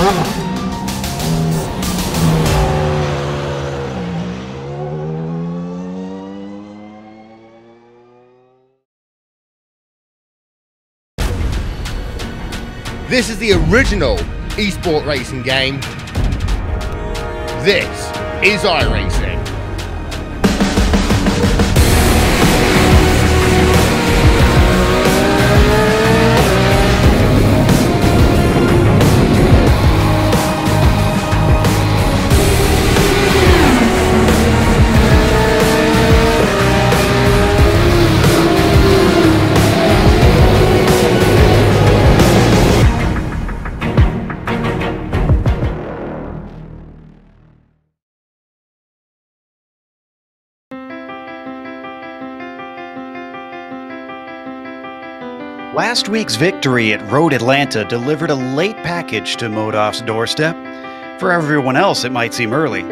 This is the original eSport racing game. This is iRacing. Last week's victory at Road Atlanta delivered a late package to Modov's doorstep. For everyone else, it might seem early,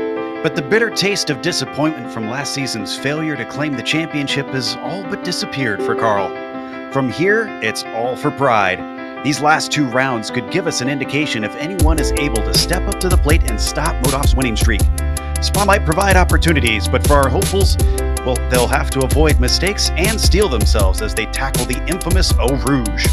but the bitter taste of disappointment from last season's failure to claim the championship has all but disappeared for Carl. From here, it's all for pride. These last two rounds could give us an indication if anyone is able to step up to the plate and stop Modov's winning streak. Spa might provide opportunities, but for our hopefuls, well, they'll have to avoid mistakes and steel themselves as they tackle the infamous Eau Rouge.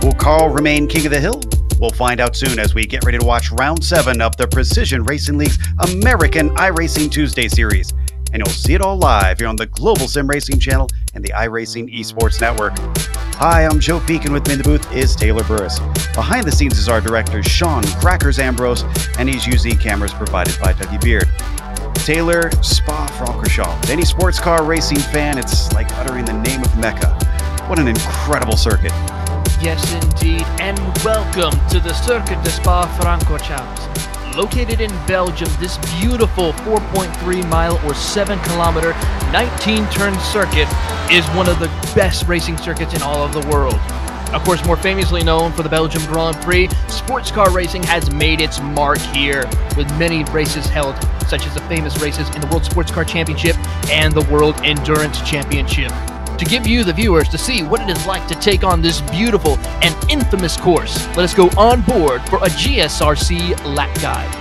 Will Carl remain king of the hill? We'll find out soon as we get ready to watch Round 7 of the Precision Racing League's American iRacing Tuesday series. And you'll see it all live here on the Global SimRacing Channel and the iRacing eSports Network. Hi, I'm Joe Peak, and with me in the booth is Taylor Burris. Behind the scenes is our director, Sean Crackers Ambrose, and he's using cameras provided by Dougie Beard. Taylor, Spa Francorchamps. Any sports car racing fan, it's like uttering the name of Mecca. What an incredible circuit. Yes, indeed, and welcome to the Circuit de Spa Francorchamps. Located in Belgium, this beautiful 4.3 mile or 7 kilometer, 19 turn circuit is one of the best racing circuits in all of the world. Of course, more famously known for the Belgium Grand Prix, sports car racing has made its mark here, with many races held, such as the famous races in the World Sports Car Championship and the World Endurance Championship. To give you, the viewers, to see what it is like to take on this beautiful and infamous course, let us go on board for a GSRC lap guide.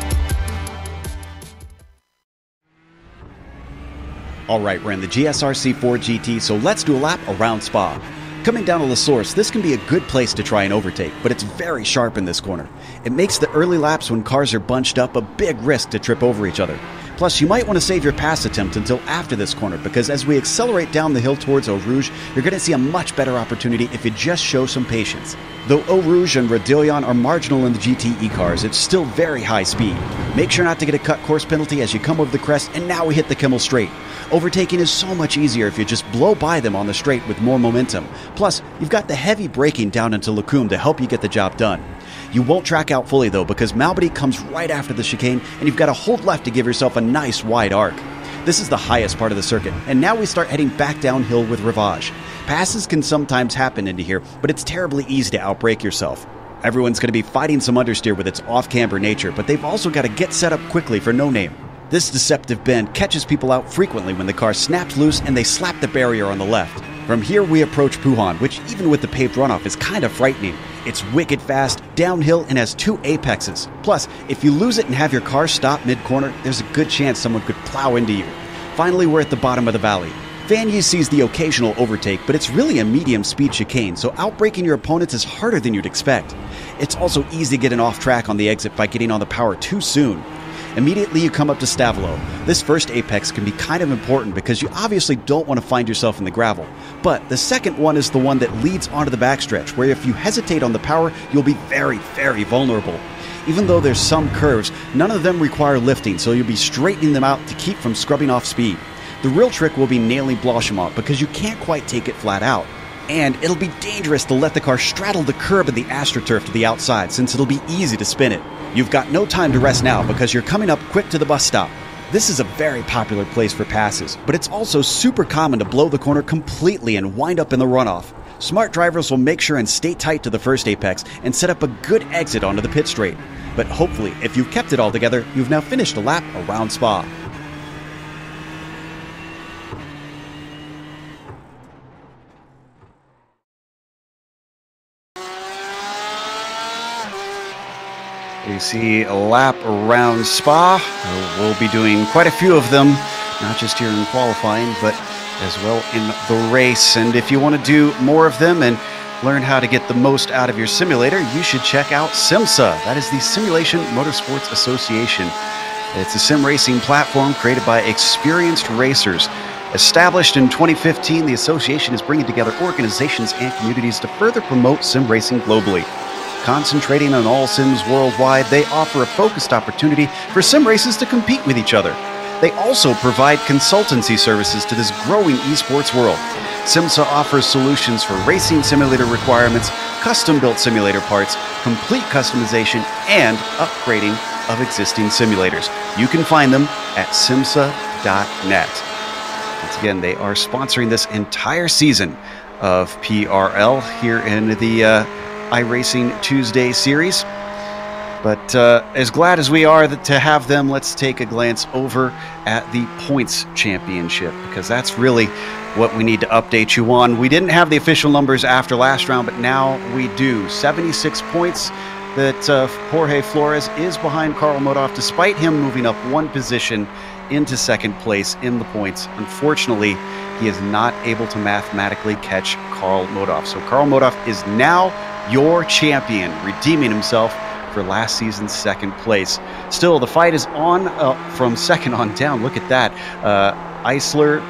All right, we're in the GSRC 4 GT, so let's do a lap around Spa. Coming down to La Source, this can be a good place to try and overtake, but it's very sharp in this corner. It makes the early laps when cars are bunched up a big risk to trip over each other. Plus, you might want to save your pass attempt until after this corner, because as we accelerate down the hill towards Eau Rouge, you're going to see a much better opportunity if you just show some patience. Though Eau Rouge and Radillon are marginal in the GTE cars, it's still very high speed. Make sure not to get a cut course penalty as you come over the crest, and now we hit the Kimmel Straight. Overtaking is so much easier if you just blow by them on the straight with more momentum. Plus, you've got the heavy braking down into Lacombe to help you get the job done. You won't track out fully though, because Malbody comes right after the chicane, and you've got to hold left to give yourself a nice wide arc. This is the highest part of the circuit, and now we start heading back downhill with Rivage. Passes can sometimes happen into here, but it's terribly easy to outbrake yourself. Everyone's going to be fighting some understeer with its off-camber nature, but they've also got to get set up quickly for No Name. This deceptive bend catches people out frequently when the car snaps loose and they slap the barrier on the left. From here we approach Pouhon, which even with the paved runoff is kind of frightening. It's wicked fast, downhill, and has 2 apexes. Plus, if you lose it and have your car stop mid-corner, there's a good chance someone could plow into you. Finally, we're at the bottom of the valley. Fagny sees the occasional overtake, but it's really a medium-speed chicane, so outbraking your opponents is harder than you'd expect. It's also easy to get an off track on the exit by getting on the power too soon. Immediately you come up to Stavelot. This first apex can be kind of important because you obviously don't want to find yourself in the gravel. But the second one is the one that leads onto the backstretch, where if you hesitate on the power, you'll be very, very vulnerable. Even though there's some curves, none of them require lifting, so you'll be straightening them out to keep from scrubbing off speed. The real trick will be nailing Blanchimont because you can't quite take it flat out. And it'll be dangerous to let the car straddle the curb of the AstroTurf to the outside, since it'll be easy to spin it. You've got no time to rest now because you're coming up quick to the bus stop. This is a very popular place for passes, but it's also super common to blow the corner completely and wind up in the runoff. Smart drivers will make sure and stay tight to the first apex and set up a good exit onto the pit straight. But hopefully, if you've kept it all together, you've now finished a lap around Spa. You see a lap around Spa. We'll be doing quite a few of them, not just here in qualifying, but as well in the race. And if you want to do more of them and learn how to get the most out of your simulator, you should check out SIMMSA. That is the Simulation Motorsports Association. It's a sim racing platform created by experienced racers. Established in 2015, the association is bringing together organizations and communities to further promote sim racing globally. Concentrating on all sims worldwide, they offer a focused opportunity for sim races to compete with each other. They also provide consultancy services to this growing eSports world. SIMMSA offers solutions for racing simulator requirements, custom-built simulator parts, complete customization, and upgrading of existing simulators. You can find them at SIMMSA.net. Once again, they are sponsoring this entire season of PRL here in the iRacing Tuesday series. But as glad as we are to have them, let's take a glance over at the points championship, because that's really what we need to update you on. We didn't have the official numbers after last round, but now we do. 76 points that Jorge Flores is behind Karl Modoff, despite him moving up one position into second place in the points. Unfortunately, he is not able to mathematically catch Karl Modoff. So Karl Modoff is now your champion, redeeming himself for last season's second place. Still, the fight is on from second on down. Look at that. Eisler,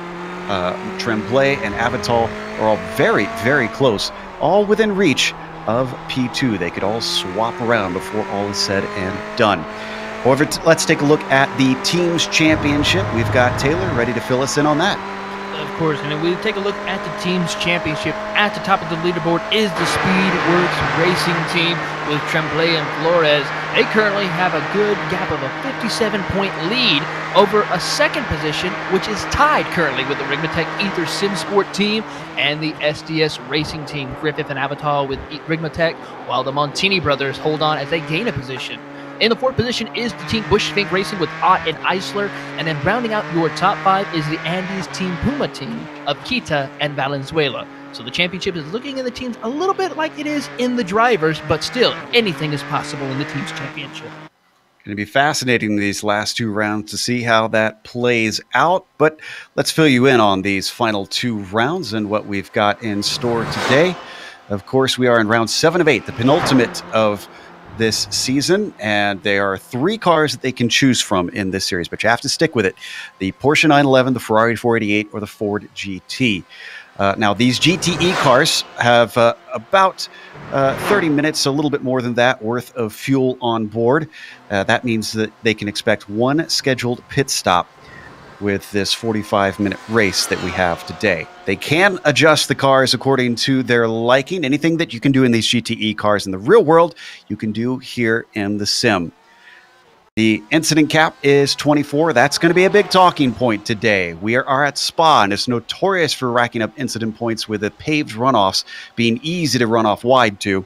Tremblay, and Avital are all very, very close, all within reach of P2. They could all swap around before all is said and done. However, let's take a look at the Teams Championship. We've got Taylor ready to fill us in on that. Of course, and if we take a look at the Teams Championship, at the top of the leaderboard is the Speedworks Racing Team with Tremblay and Flores. They currently have a good gap of a 57-point lead over a second position, which is tied currently with the Rigmatech Ether SimSport team and the SDS Racing Team, Griffith and Avatar with Rigmatech, while the Montini brothers hold on as they gain a position. In the fourth position is the team Bushfink Racing with Ott and Eisler, and then rounding out your top five is the Andes Team Puma team of Kita and Valenzuela. So the championship is looking in the teams a little bit like it is in the drivers, but still, anything is possible in the teams championship. Going to be fascinating these last two rounds to see how that plays out, but let's fill you in on these final two rounds and what we've got in store today. Of course, we are in round 7 of 8, the penultimate of this season, and there are 3 cars that they can choose from in this series, but you have to stick with it: the Porsche 911, the Ferrari 488, or the Ford GT. Now, these GTE cars have about 30 minutes, a little bit more than that, worth of fuel on board. That means that they can expect one scheduled pit stop with this 45-minute race that we have today. They can adjust the cars according to their liking. Anything that you can do in these GTE cars in the real world, you can do here in the sim. The incident cap is 24. That's going to be a big talking point today. We are at Spa, and it's notorious for racking up incident points with the paved runoffs being easy to run off wide to.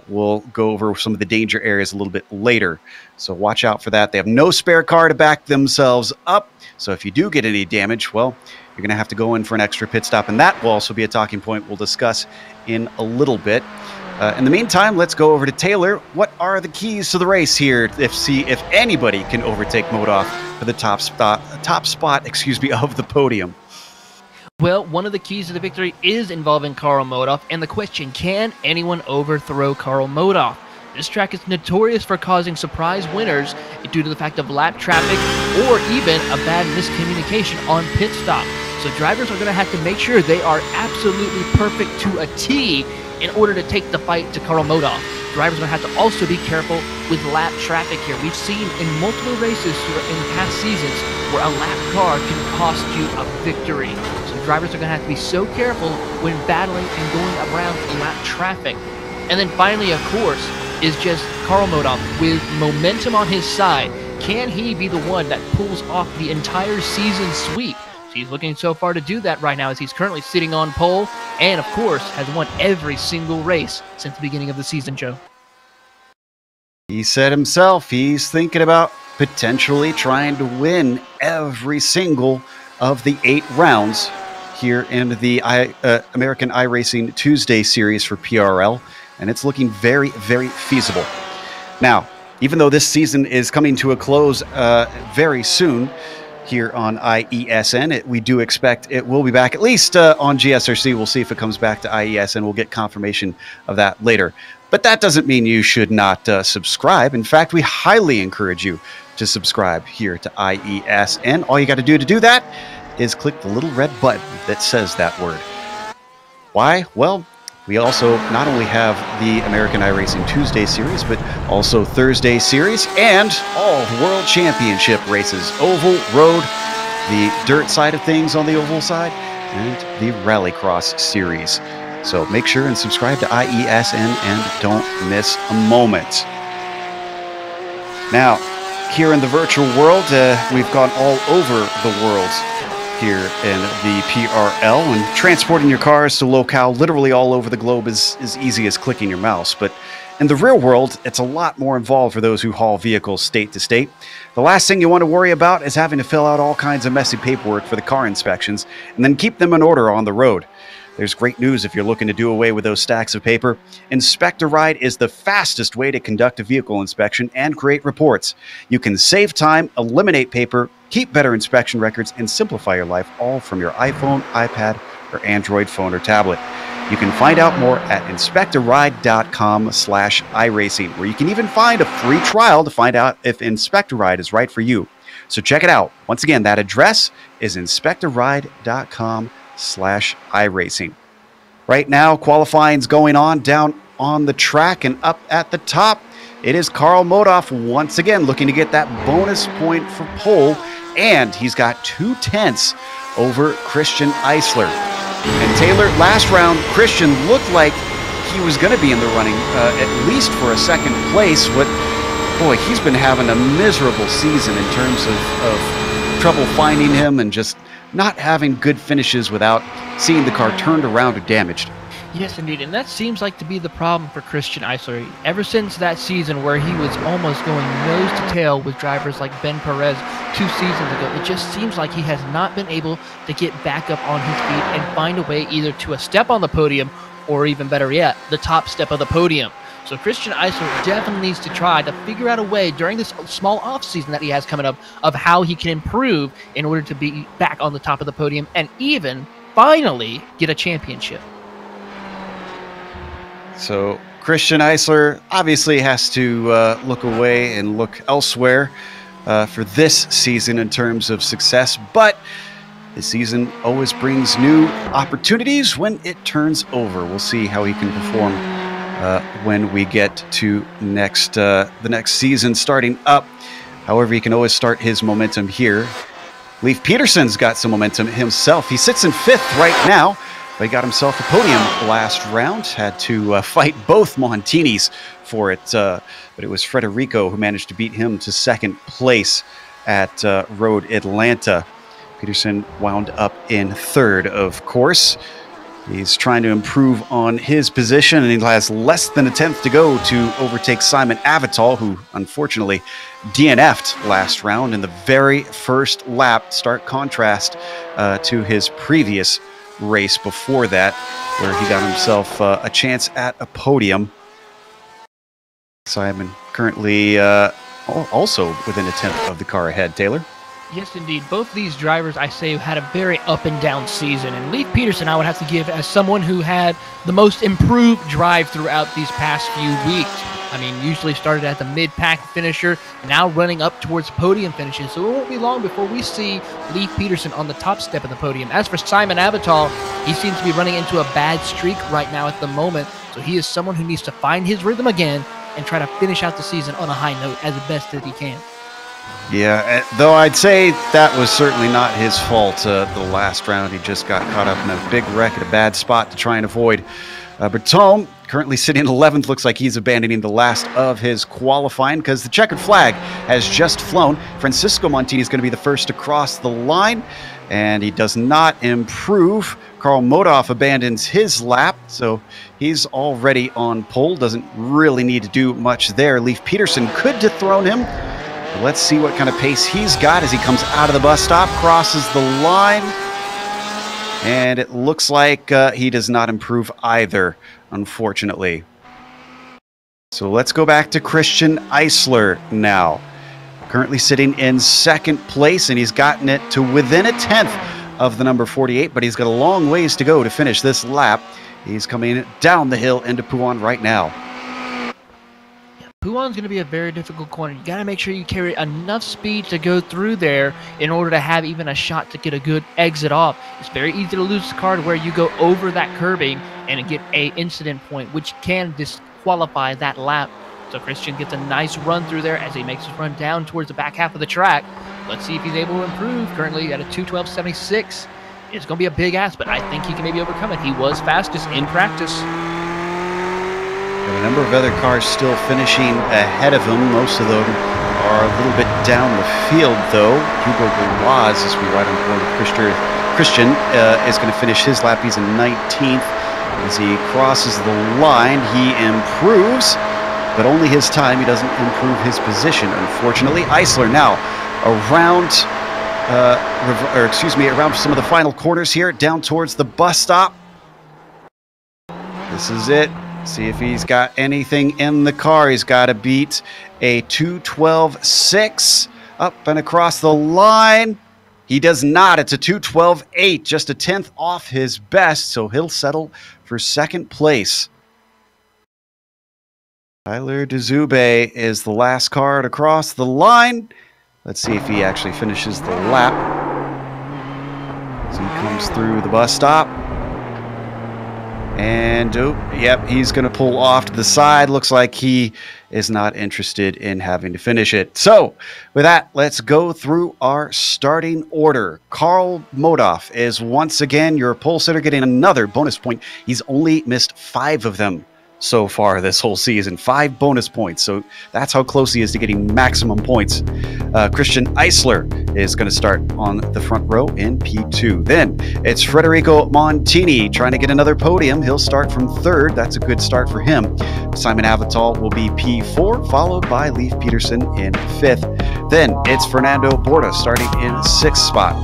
We'll go over some of the danger areas a little bit later, so watch out for that. They have no spare car to back themselves up, so if you do get any damage, well, you're going to have to go in for an extra pit stop, and that will also be a talking point we'll discuss in a little bit. In the meantime, let's go over to Taylor. What are the keys to the race here? See if anybody can overtake Modoff for the top spot, of the podium. Well, one of the keys to the victory is involving Karl Modoff, and the question: can anyone overthrow Karl Modoff? This track is notorious for causing surprise winners due to the fact of lap traffic or even a bad miscommunication on pit stop. So drivers are going to have to make sure they are absolutely perfect to a T in order to take the fight to Karl Modoff. Drivers are going to have to also be careful with lap traffic here. We've seen in multiple races in past seasons where a lap car can cost you a victory. So drivers are going to have to be so careful when battling and going around lap traffic. And then finally, of course, is just Karl Modoff with momentum on his side. Can he be the one that pulls off the entire season sweep? So he's looking so far to do that right now, as he's currently sitting on pole and, of course, has won every single race since the beginning of the season, Joe. He said himself he's thinking about potentially trying to win every single of the 8 rounds here in the American iRacing Tuesday series for PRL, and it's looking very, very feasible. Now, even though this season is coming to a close very soon here on IESN, we do expect it will be back, at least on GSRC. We'll see if it comes back to IESN. We'll get confirmation of that later. But that doesn't mean you should not subscribe. In fact, we highly encourage you to subscribe here to IESN. All you got to do that is click the little red button that says that word. Why? Well, we also not only have the American iRacing Tuesday Series, but also Thursday Series and all World Championship races. Oval, road, the dirt side of things on the oval side, and the Rallycross Series. So make sure and subscribe to IESN and don't miss a moment. Now, here in the virtual world, we've gone all over the world here in the PRL, and transporting your cars to locale literally all over the globe is as easy as clicking your mouse. But in the real world, it's a lot more involved for those who haul vehicles state to state. The last thing you want to worry about is having to fill out all kinds of messy paperwork for the car inspections and then keep them in order on the road. There's great news if you're looking to do away with those stacks of paper. Inspect-A-Ride is the fastest way to conduct a vehicle inspection and create reports. You can save time, eliminate paper, keep better inspection records, and simplify your life all from your iPhone, iPad, or Android phone or tablet. You can find out more at inspectaride.com/iRacing, where you can even find a free trial to find out if Inspect-A-Ride is right for you. So check it out. Once again, that address is inspectaride.com/iRacing. Right now, qualifying's going on down on the track, and up at the top, it is Karl Modoff once again looking to get that bonus point for pole, and he's got 2/10 over Christian Eisler. And Taylor, last round, Christian looked like he was going to be in the running, at least for a second place. Boy, he's been having a miserable season in terms of trouble finding him and just not having good finishes without seeing the car turned around or damaged. Yes, indeed, and that seems like to be the problem for Christian Eisler. Ever since that season where he was almost going nose to tail with drivers like Ben Perez 2 seasons ago, it just seems like he has not been able to get back up on his feet and find a way either to a step on the podium or, even better yet, the top step of the podium. So Christian Eisler definitely needs to try to figure out a way during this small off-season that he has coming up of how he can improve in order to be back on the top of the podium and even finally get a championship. So Christian Eisler obviously has to look away and look elsewhere for this season in terms of success, but the season always brings new opportunities when it turns over. We'll see how he can perform when we get to the next season starting up. However, he can always start his momentum here. Leif Peterson's got some momentum himself. He sits in 5th right now, but he got himself a podium last round. Had to fight both Montinis for it, but it was Federico who managed to beat him to 2nd place at Road Atlanta. Peterson wound up in 3rd, of course. He's trying to improve on his position, and he has less than a 10th to go to overtake Simon Avital, who unfortunately DNF'd last round in the very first lap. Stark contrast to his previous race before that, where he got himself a chance at a podium. Simon currently also within a 10th of the car ahead. Taylor? Yes, indeed. Both these drivers, I say, had a very up-and-down season. And Leif Peterson, I would have to give as someone who had the most improved drive throughout these past few weeks. I mean, usually started at the mid-pack finisher, now running up towards podium finishes. So it won't be long before we see Leif Peterson on the top step of the podium. As for Simon Avital, he seems to be running into a bad streak right now at the moment. So he is someone who needs to find his rhythm again and try to finish out the season on a high note as best as he can. Yeah, though I'd say that was certainly not his fault. The last round, he just got caught up in a big wreck at a bad spot to try and avoid. Bertone, currently sitting 11th, looks like he's abandoning the last of his qualifying because the checkered flag has just flown. Francisco Montini is going to be the first to cross the line, and he does not improve. Karl Modoff abandons his lap, so he's already on pole. Doesn't really need to do much there. Leif Peterson could dethrone him. Let's see what kind of pace he's got as he comes out of the bus stop, crosses the line, and it looks like he does not improve either, unfortunately. So let's go back to Christian Eisler now. Currently sitting in second place, and he's gotten it to within a tenth of the number 48, but he's got a long ways to go to finish this lap. He's coming down the hill into Pouan right now. Pouan's going to be a very difficult corner. You got to make sure you carry enough speed to go through there in order to have even a shot to get a good exit off. It's very easy to lose the car where you go over that curbing and get a incident point, which can disqualify that lap. So Christian gets a nice run through there as he makes his run down towards the back half of the track. Let's see if he's able to improve. Currently at a 2:12.76. It's going to be a big ask, but I think he can maybe overcome it. He was fastest in practice. Got a number of other cars still finishing ahead of him. Most of them are a little bit down the field, though. Hugo Galois, as we ride on board with Christian, is going to finish his lap. He's in 19th. As he crosses the line, he improves, but only his time. He doesn't improve his position, unfortunately. Eisler now around, around some of the final corners here, down towards the bus stop. This is it. See if he's got anything in the car. He's got to beat a 2:12.6 up and across the line. He does not. It's a 2:12.8, just a tenth off his best, so he'll settle for second place. Tyler Dezube is the last car to cross the line. Let's see if he actually finishes the lap. So he comes through the bus stop. And, yep, he's going to pull off to the side. Looks like he is not interested in having to finish it. So, with that, let's go through our starting order. Karl Modoff is once again your pole sitter, getting another bonus point. He's only missed 5 of them so far this whole season. 5 bonus points. So that's how close he is to getting maximum points. Christian Eisler is going to start on the front row in P2. Then it's Federico Montini trying to get another podium. He'll start from 3rd. That's a good start for him. Simon Avital will be P4, followed by Leif Peterson in 5th. Then it's Fernando Borda starting in 6th spot.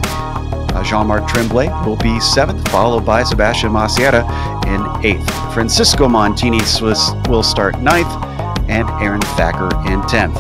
Jean-Marc Tremblay will be 7th, followed by Sebastian Maciera in 8th. Francisco Montini will start 9th, and Aaron Thacker in 10th.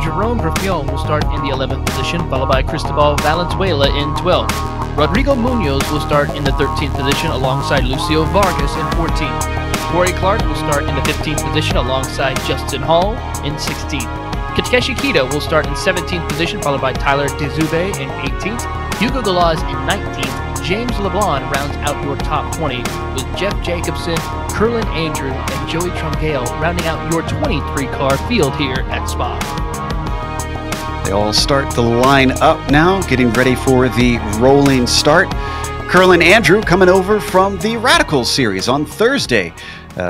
Jerome Braffion will start in the 11th position, followed by Cristobal Valenzuela in 12th. Rodrigo Munoz will start in the 13th position alongside Lucio Vargas in 14th. Corey Clark will start in the 15th position alongside Justin Hall in 16th. Takeshi Kita will start in 17th position, followed by Tyler Dezube in 18th. Hugo Galois in 19th. James LeBlanc rounds out your top 20, with Jeff Jacobson, Curlin Andrew, and Joey Trungale rounding out your 23-car field here at Spa. They all start the line up now, getting ready for the rolling start. Curlin Andrew coming over from the Radical Series on Thursday.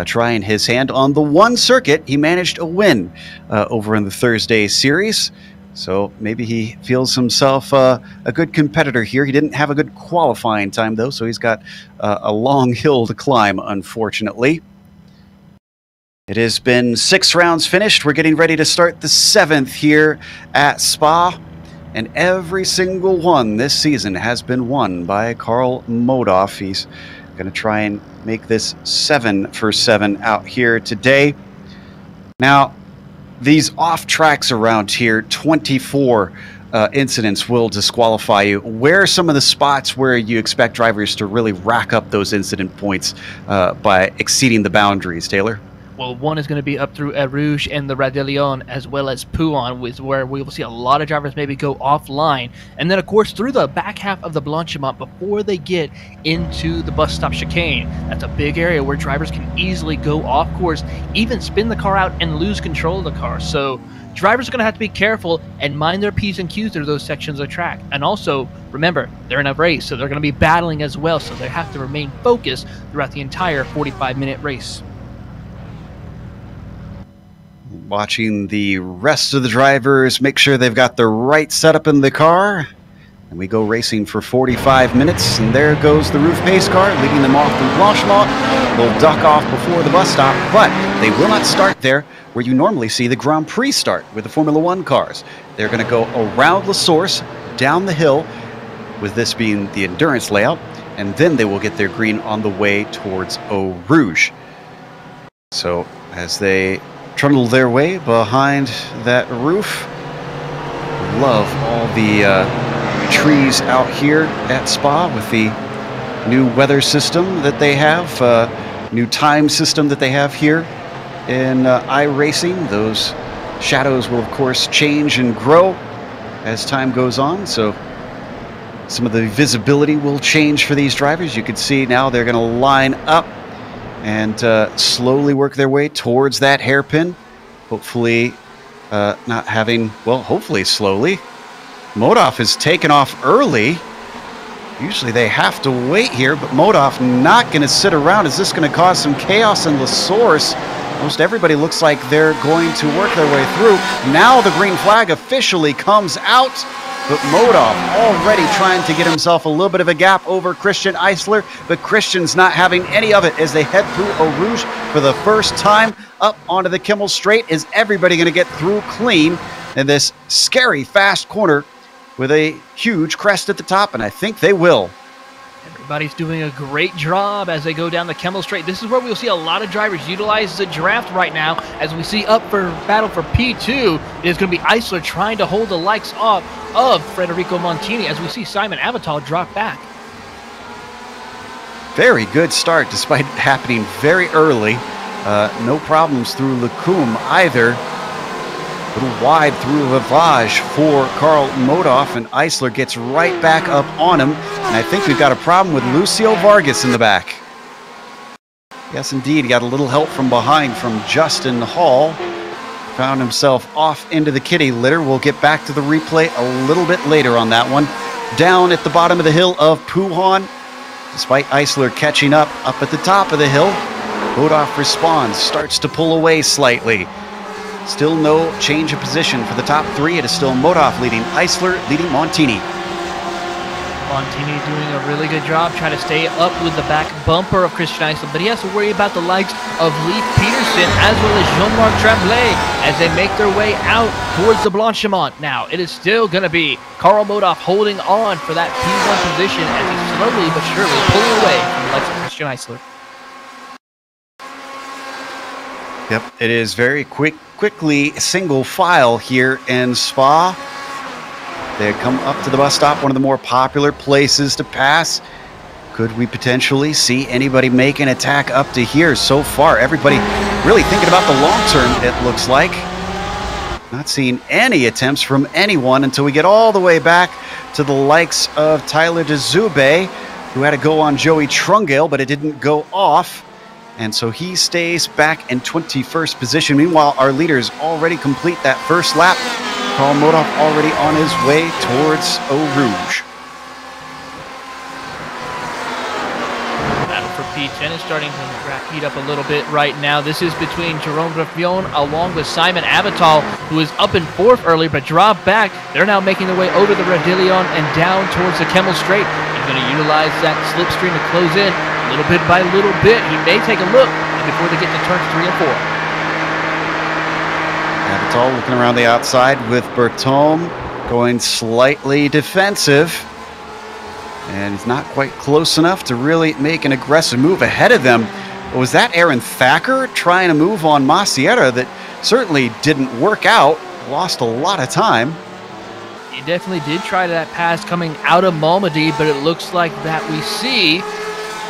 Trying his hand on the one circuit. He managed a win over in the Thursday series. So maybe he feels himself a good competitor here. He didn't have a good qualifying time, though, so he's got a long hill to climb, unfortunately. It has been 6 rounds finished. We're getting ready to start the 7th here at Spa. And every single one this season has been won by Karl Modoff. He's going to try and make this 7 for 7 out here today. Now, these off tracks around here, 24 incidents will disqualify you. Where are some of the spots where you expect drivers to really rack up those incident points by exceeding the boundaries, Taylor? Well, one is going to be up through Eau Rouge and the Radelion, as well as Pouan, where we will see a lot of drivers maybe go offline. And then, of course, through the back half of the Blanchimont before they get into the bus stop chicane. That's a big area where drivers can easily go off course, even spin the car out and lose control of the car. So drivers are going to have to be careful and mind their P's and Q's through those sections of track. And also, remember, they're in a race, so they're going to be battling as well. So they have to remain focused throughout the entire 45-minute race. Watching the rest of the drivers make sure they've got the right setup in the car. And we go racing for 45 minutes. And there goes the roof pace car, leading them off through Blanchimont. They'll duck off before the bus stop, but they will not start there where you normally see the Grand Prix start with the Formula One cars. They're going to go around La Source, down the hill, with this being the endurance layout, and then they will get their green on the way towards Eau Rouge. So as they trundle their way behind that roof. Love all the trees out here at Spa with the new weather system that they have, new time system that they have here in iRacing. Those shadows will, of course, change and grow as time goes on, so some of the visibility will change for these drivers. You can see now they're going to line up and slowly work their way towards that hairpin. Hopefully not having, well, hopefully slowly. Modoff is taken off early. Usually they have to wait here, but Modoff not going to sit around. Is this going to cause some chaos in the source? Most everybody looks like they're going to work their way through. Now the green flag officially comes out, but Modoff already trying to get himself a little bit of a gap over Christian Eisler, but Christian's not having any of it as they head through Eau Rouge for the first time up onto the Kimmel Straight. Is everybody going to get through clean in this scary fast corner with a huge crest at the top? And I think they will. Everybody's doing a great job as they go down the Kimmel Straight. This is where we'll see a lot of drivers utilize the draft right now. As we see up for battle for P2, it is going to be Eisler trying to hold the likes of Federico Montini as we see Simon Avital drop back. Very good start despite it happening very early. No problems through Lacombe either. A little wide through Lavage for Carl Modoff, and Eisler gets right back up on him. And I think we've got a problem with Lucio Vargas in the back. Yes, indeed. He got a little help from behind from Justin Hall. Found himself off into the kitty litter. We'll get back to the replay a little bit later on that one. Down at the bottom of the hill of Puhan, despite Eisler catching up at the top of the hill, Modoff responds, starts to pull away slightly. Still no change of position for the top three. It is still Modoff leading Eisler, leading Montini. Montini doing a really good job trying to stay up with the back bumper of Christian Eisler, but he has to worry about the likes of Leif Peterson as well as Jean-Marc Tremblay as they make their way out towards the Blanchimont. Now, it is still going to be Carl Modoff holding on for that P1 position as he's slowly but surely pulling away from the likes of Christian Eisler. Yep, it is very quickly single file here in Spa. They come up to the bus stop, one of the more popular places to pass. Could we potentially see anybody make an attack up to here? So far, everybody really thinking about the long term, it looks like. Not seeing any attempts from anyone until we get all the way back to the likes of Tyler DeZube, who had to go on Joey Trungale, but it didn't go off. And so he stays back in 21st position. Meanwhile, our leaders already complete that first lap. Carl Modoff already on his way towards Eau Rouge. Battle for P10 is starting to heat up a little bit right now. This is between Jerome Graffion along with Simon Avital, who is up in fourth early but dropped back. They're now making their way over the Radillion and down towards the Kimmel Straight. He's going to utilize that slipstream to close in. Little bit by little bit, he may take a look before they get to turns 3 and 4. Avital looking around the outside with Bertome going slightly defensive. And he's not quite close enough to really make an aggressive move ahead of them. But was that Aaron Thacker trying to move on Maciera that certainly didn't work out? Lost a lot of time. He definitely did try that pass coming out of Malmedy, but it looks like that we see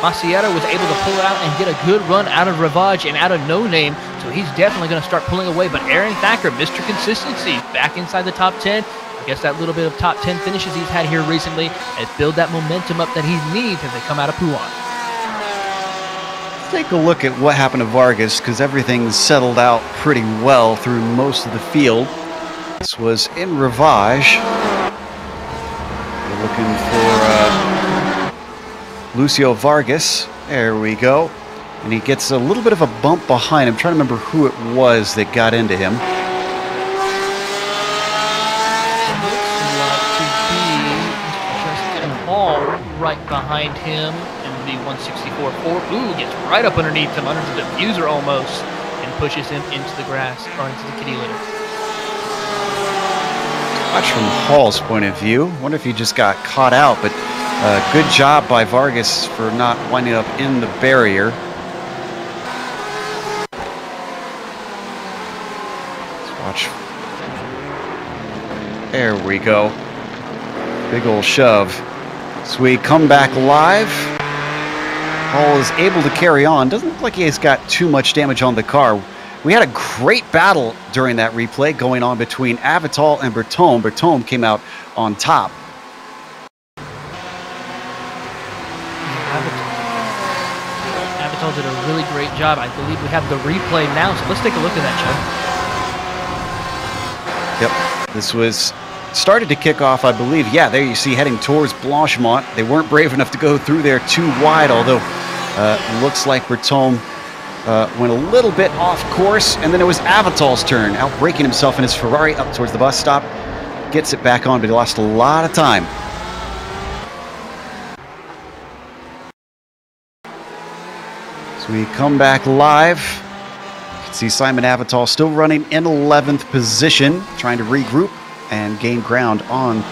Maciera was able to pull it out and get a good run out of Ravage and out of No Name, so he's definitely going to start pulling away. But Aaron Thacker, Mr. Consistency, back inside the top 10. I guess that little bit of top 10 finishes he's had here recently has built that momentum up that he needs as they come out of Puan. Take a look at what happened to Vargas, because everything settled out pretty well through most of the field. This was in Ravage. We're looking for Lucio Vargas. There we go. And he gets a little bit of a bump behind him. I'm trying to remember who it was that got into him. Looks like to be Justin Hall right behind him in the 164 Ford. Ooh, gets right up underneath him, under the diffuser almost, and pushes him into the grass, or into the kitty litter. Watch from Hall's point of view. Wonder if he just got caught out, but good job by Vargas for not winding up in the barrier. There we go. Big old shove. So we come back live. Hall is able to carry on. Doesn't look like he's got too much damage on the car. We had a great battle during that replay going on between Avital and Bertome. Bertome came out on top. Avital did a really great job. I believe we have the replay now, so let's take a look at that, Joe. Yep, this was started to kick off, I believe. Yeah, there you see heading towards Blanchemont. They weren't brave enough to go through there too wide, although looks like Bertome went a little bit off course, and then it was Avital's turn, outbraking himself in his Ferrari up towards the bus stop. Gets it back on, but he lost a lot of time. So we come back live. You can see Simon Avital still running in 11th position, trying to regroup and gain ground on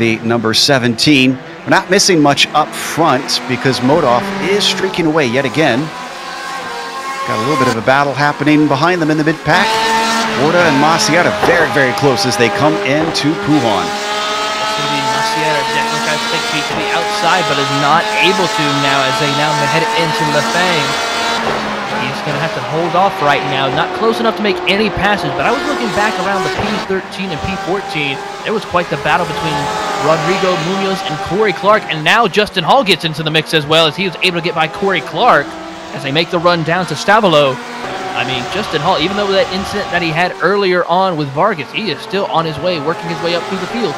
the number 17. We're not missing much up front because Modov is streaking away yet again. Got a little bit of a battle happening behind them in the mid-pack. Horta and Maciata very, very close as they come into Pujon. Maciata definitely tries to take feet to the outside, but is not able to now as they now head into Lefang. He's going to have to hold off right now. Not close enough to make any passes, but I was looking back around the P13 and P14. There was quite the battle between Rodrigo Munoz and Corey Clark, and now Justin Hall gets into the mix as well as he was able to get by Corey Clark as they make the run down to Stavolo. I mean, Justin Hall, even though that incident that he had earlier on with Vargas, he is still on his way, working his way up through the field.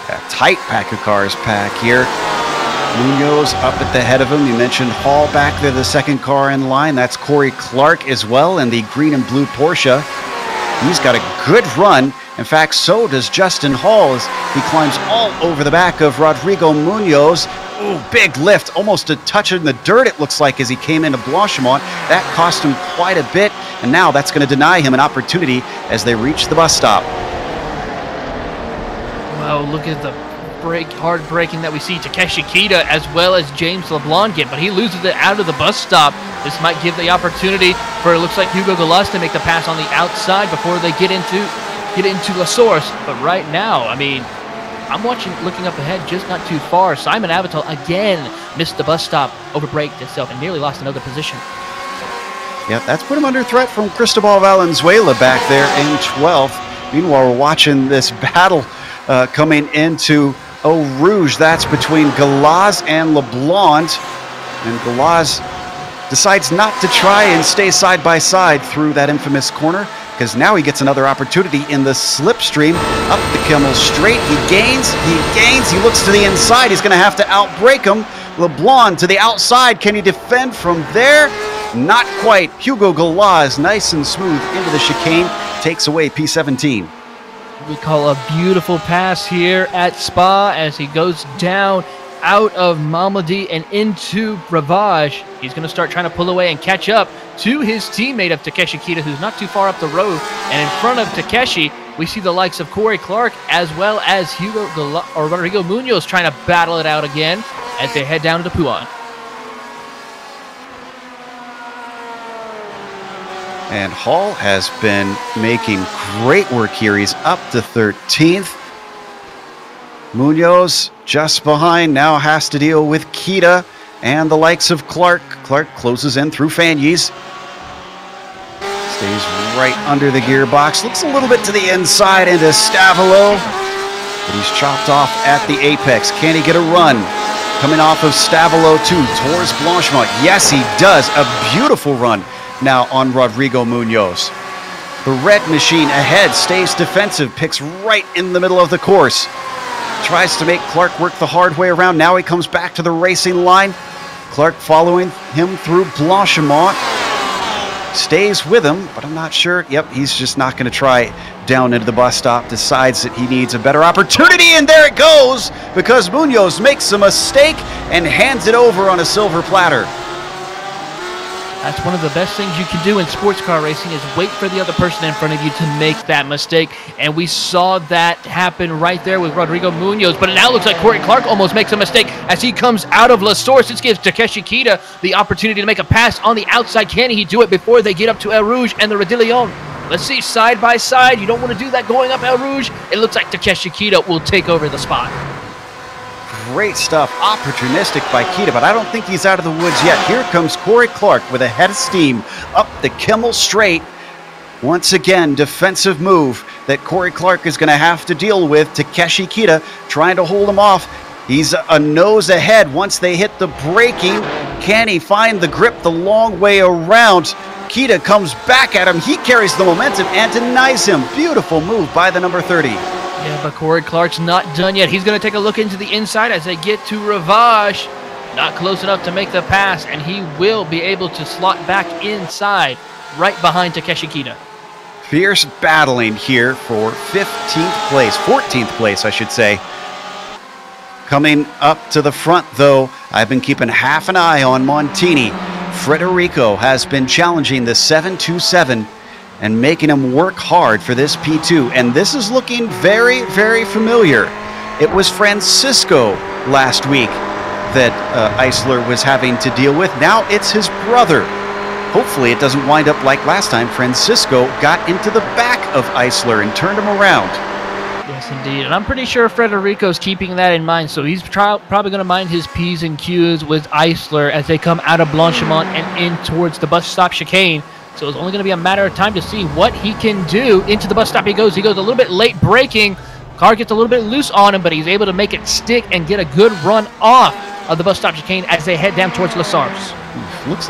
A tight pack of cars pack here. Munoz up at the head of him. You mentioned Hall back there, the second car in line. That's Corey Clark as well in the green and blue Porsche. He's got a good run. In fact, so does Justin Hall as he climbs all over the back of Rodrigo Munoz. Ooh, big lift, almost a touch in the dirt it looks like as he came into Blanchemont. That cost him quite a bit, and now that's going to deny him an opportunity as they reach the bus stop. Well, look at the hard braking that we see Takeshi Kita as well as James LeBlanc get, but he loses it out of the bus stop. This might give the opportunity for, it looks like, Hugo Galas to make the pass on the outside before they get into La Source. But right now, I mean, I'm looking up ahead, just not too far. Simon Avital again missed the bus stop, overbraked himself, and nearly lost another position. Yeah, that's put him under threat from Cristobal Valenzuela back there in 12th. Meanwhile, we're watching this battle coming into Eau Rouge. That's between Galaz and LeBlanc. And Galaz decides not to try and stay side by side through that infamous corner, because now he gets another opportunity in the slipstream up the Kimmel Straight. He gains, he looks to the inside. He's going to have to outbrake him. LeBlanc to the outside. Can he defend from there? Not quite. Hugo Galaz, nice and smooth into the chicane, takes away P17. We call a beautiful pass here at Spa as he goes down out of Malmedy and into Bravage. He's going to start trying to pull away and catch up to his teammate of Takeshi Kita, who's not too far up the road. And in front of Takeshi, we see the likes of Corey Clark as well as Rodrigo Munoz trying to battle it out again as they head down to Puan. And Hall has been making great work here. He's up to 13th. Munoz just behind, now has to deal with Kita and the likes of Clark. Clark closes in through Fanyes. Stays right under the gearbox. Looks a little bit to the inside into Stavolo. But he's chopped off at the apex. Can he get a run? Coming off of Stavolo too, towards Blanchemont. Yes, he does. A beautiful run now on Rodrigo Munoz. The red machine ahead stays defensive, picks right in the middle of the course. Tries to make Clark work the hard way around. Now he comes back to the racing line. Clark following him through Blanchemont. Stays with him, but I'm not sure. Yep, he's just not going to try down into the bus stop. Decides that he needs a better opportunity, and there it goes, because Munoz makes a mistake and hands it over on a silver platter. That's one of the best things you can do in sports car racing, is wait for the other person in front of you to make that mistake. And we saw that happen right there with Rodrigo Munoz. But it now looks like Corey Clark almost makes a mistake as he comes out of La Source. This gives Takeshi Kita the opportunity to make a pass on the outside. Can he do it before they get up to El Rouge and the Radillon? Let's see, side by side. You don't want to do that going up El Rouge. It looks like Takeshi Kita will take over the spot. Great stuff. Opportunistic by Kita, but I don't think he's out of the woods yet. Here comes Corey Clark with a head of steam up the Kimmel Straight. Once again, defensive move that Corey Clark is going to have to deal with. Takeshi Kita trying to hold him off. He's a nose ahead once they hit the braking. Can he find the grip the long way around? Kita comes back at him. He carries the momentum and denies him. Beautiful move by the number 30. Yeah, but Corey Clark's not done yet. He's going to take a look into the inside as they get to Ravage. Not close enough to make the pass, and he will be able to slot back inside, right behind Takeshi Kita. Fierce battling here for 15th place, 14th place, I should say. Coming up to the front, though, I've been keeping half an eye on Montini. Frederico has been challenging the 727 and making him work hard for this P2. And this is looking very, very familiar. It was Francisco last week that Eisler was having to deal with. Now it's his brother. Hopefully it doesn't wind up like last time. Francisco got into the back of Eisler and turned him around. Yes, indeed. And I'm pretty sure Frederico's keeping that in mind. So he's probably going to mind his P's and Q's with Eisler as they come out of Blanchimont and in towards the bus stop chicane. So it's only going to be a matter of time to see what he can do. Into the bus stop he goes. He goes a little bit late braking. Car gets a little bit loose on him, but he's able to make it stick and get a good run off of the bus stop chicane as they head down towards Les Sars. Looks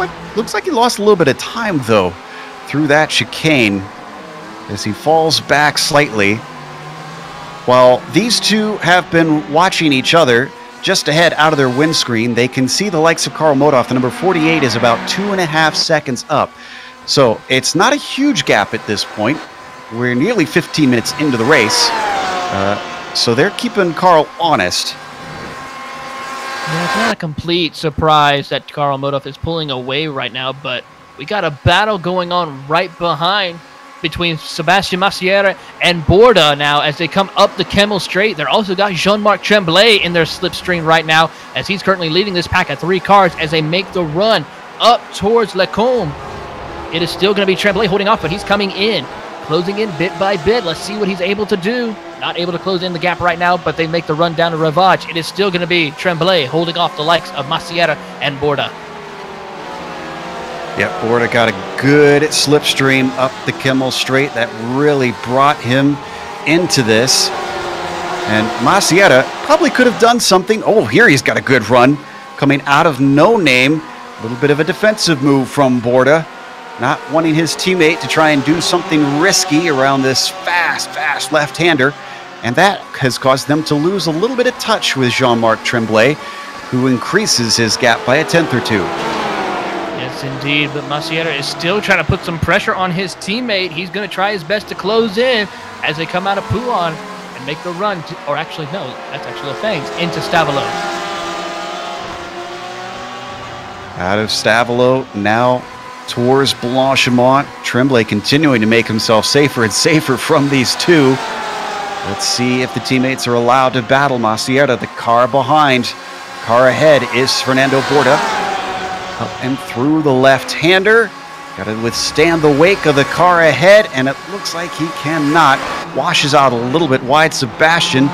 like he lost a little bit of time, though, through that chicane as he falls back slightly. While these two have been watching each other just ahead out of their windscreen, they can see the likes of Karl Modhoff. The number 48 is about 2.5 seconds up. So it's not a huge gap at this point. We're nearly 15 minutes into the race. So they're keeping Karl honest. Yeah, it's not a complete surprise that Karl Modhoff is pulling away right now, but we got a battle going on right behind between Sebastian Massiera and Borda now as they come up the Kimmel Straight. They're also got Jean-Marc Tremblay in their slipstream right now as he's currently leading this pack at 3 cars as they make the run up towards Lecombe. It is still going to be Tremblay holding off, but he's coming in, closing in bit by bit. Let's see what he's able to do. Not able to close in the gap right now, but they make the run down to Ravage. It is still going to be Tremblay holding off the likes of Massiera and Borda. Yep, Borda got a good slipstream up the Kimmel Straight. That really brought him into this. And Massiera probably could have done something. Oh, here he's got a good run coming out of No Name. A little bit of a defensive move from Borda. Not wanting his teammate to try and do something risky around this fast left-hander. And that has caused them to lose a little bit of touch with Jean-Marc Tremblay, who increases his gap by a tenth or two. Yes, indeed. But Massiera is still trying to put some pressure on his teammate. He's going to try his best to close in as they come out of Poulan and make the run. Or actually, no, that's actually Fangs into Stavelot. Out of Stavelot, now towards Blanchimont. Tremblay continuing to make himself safer and safer from these two. Let's see if the teammates are allowed to battle Massiera. The car behind. Car ahead is Fernando Borda. Up and through the left-hander. Got to withstand the wake of the car ahead, and it looks like he cannot. Washes out a little bit wide. Sebastian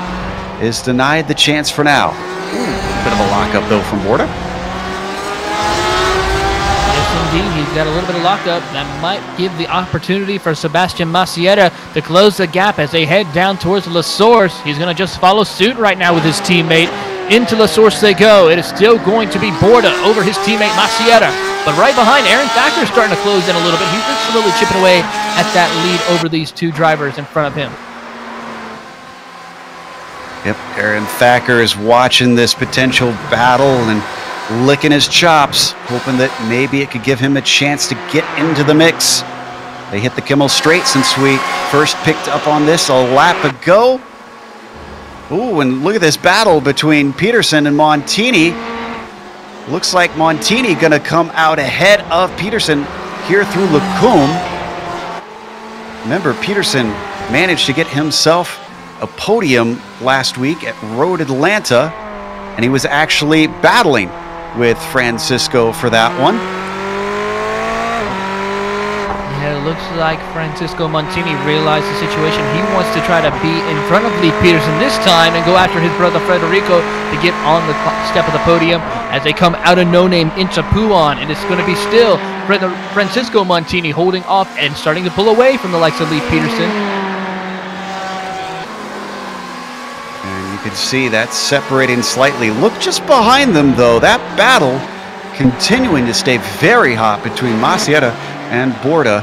is denied the chance for now. Bit of a lockup, though, from Borda. Indeed, he's got a little bit of lockup that might give the opportunity for Sebastian Massiera to close the gap as they head down towards La Source. He's going to just follow suit right now with his teammate. Into La Source they go. It is still going to be Borda over his teammate Massiera. But right behind, Aaron Thacker is starting to close in a little bit. He's just slowly chipping away at that lead over these two drivers in front of him. Yep, Aaron Thacker is watching this potential battle and licking his chops, hoping that maybe it could give him a chance to get into the mix. They hit the Kimmel Straight since we first picked up on this a lap ago. Ooh, and look at this battle between Peterson and Montini. Looks like Montini gonna come out ahead of Peterson here through Lecombe. Remember, Peterson managed to get himself a podium last week at Road Atlanta, and he was actually battling with Francisco for that one. Yeah, looks like Francisco Montini realized the situation. He wants to try to be in front of Lee Peterson this time and go after his brother Federico to get on the step of the podium as they come out of No Name into Puan. And it's going to be still Francisco Montini holding off and starting to pull away from the likes of Lee Peterson. And you can see that separating slightly. Look just behind them, though. That battle continuing to stay very hot between Maciera and Borda,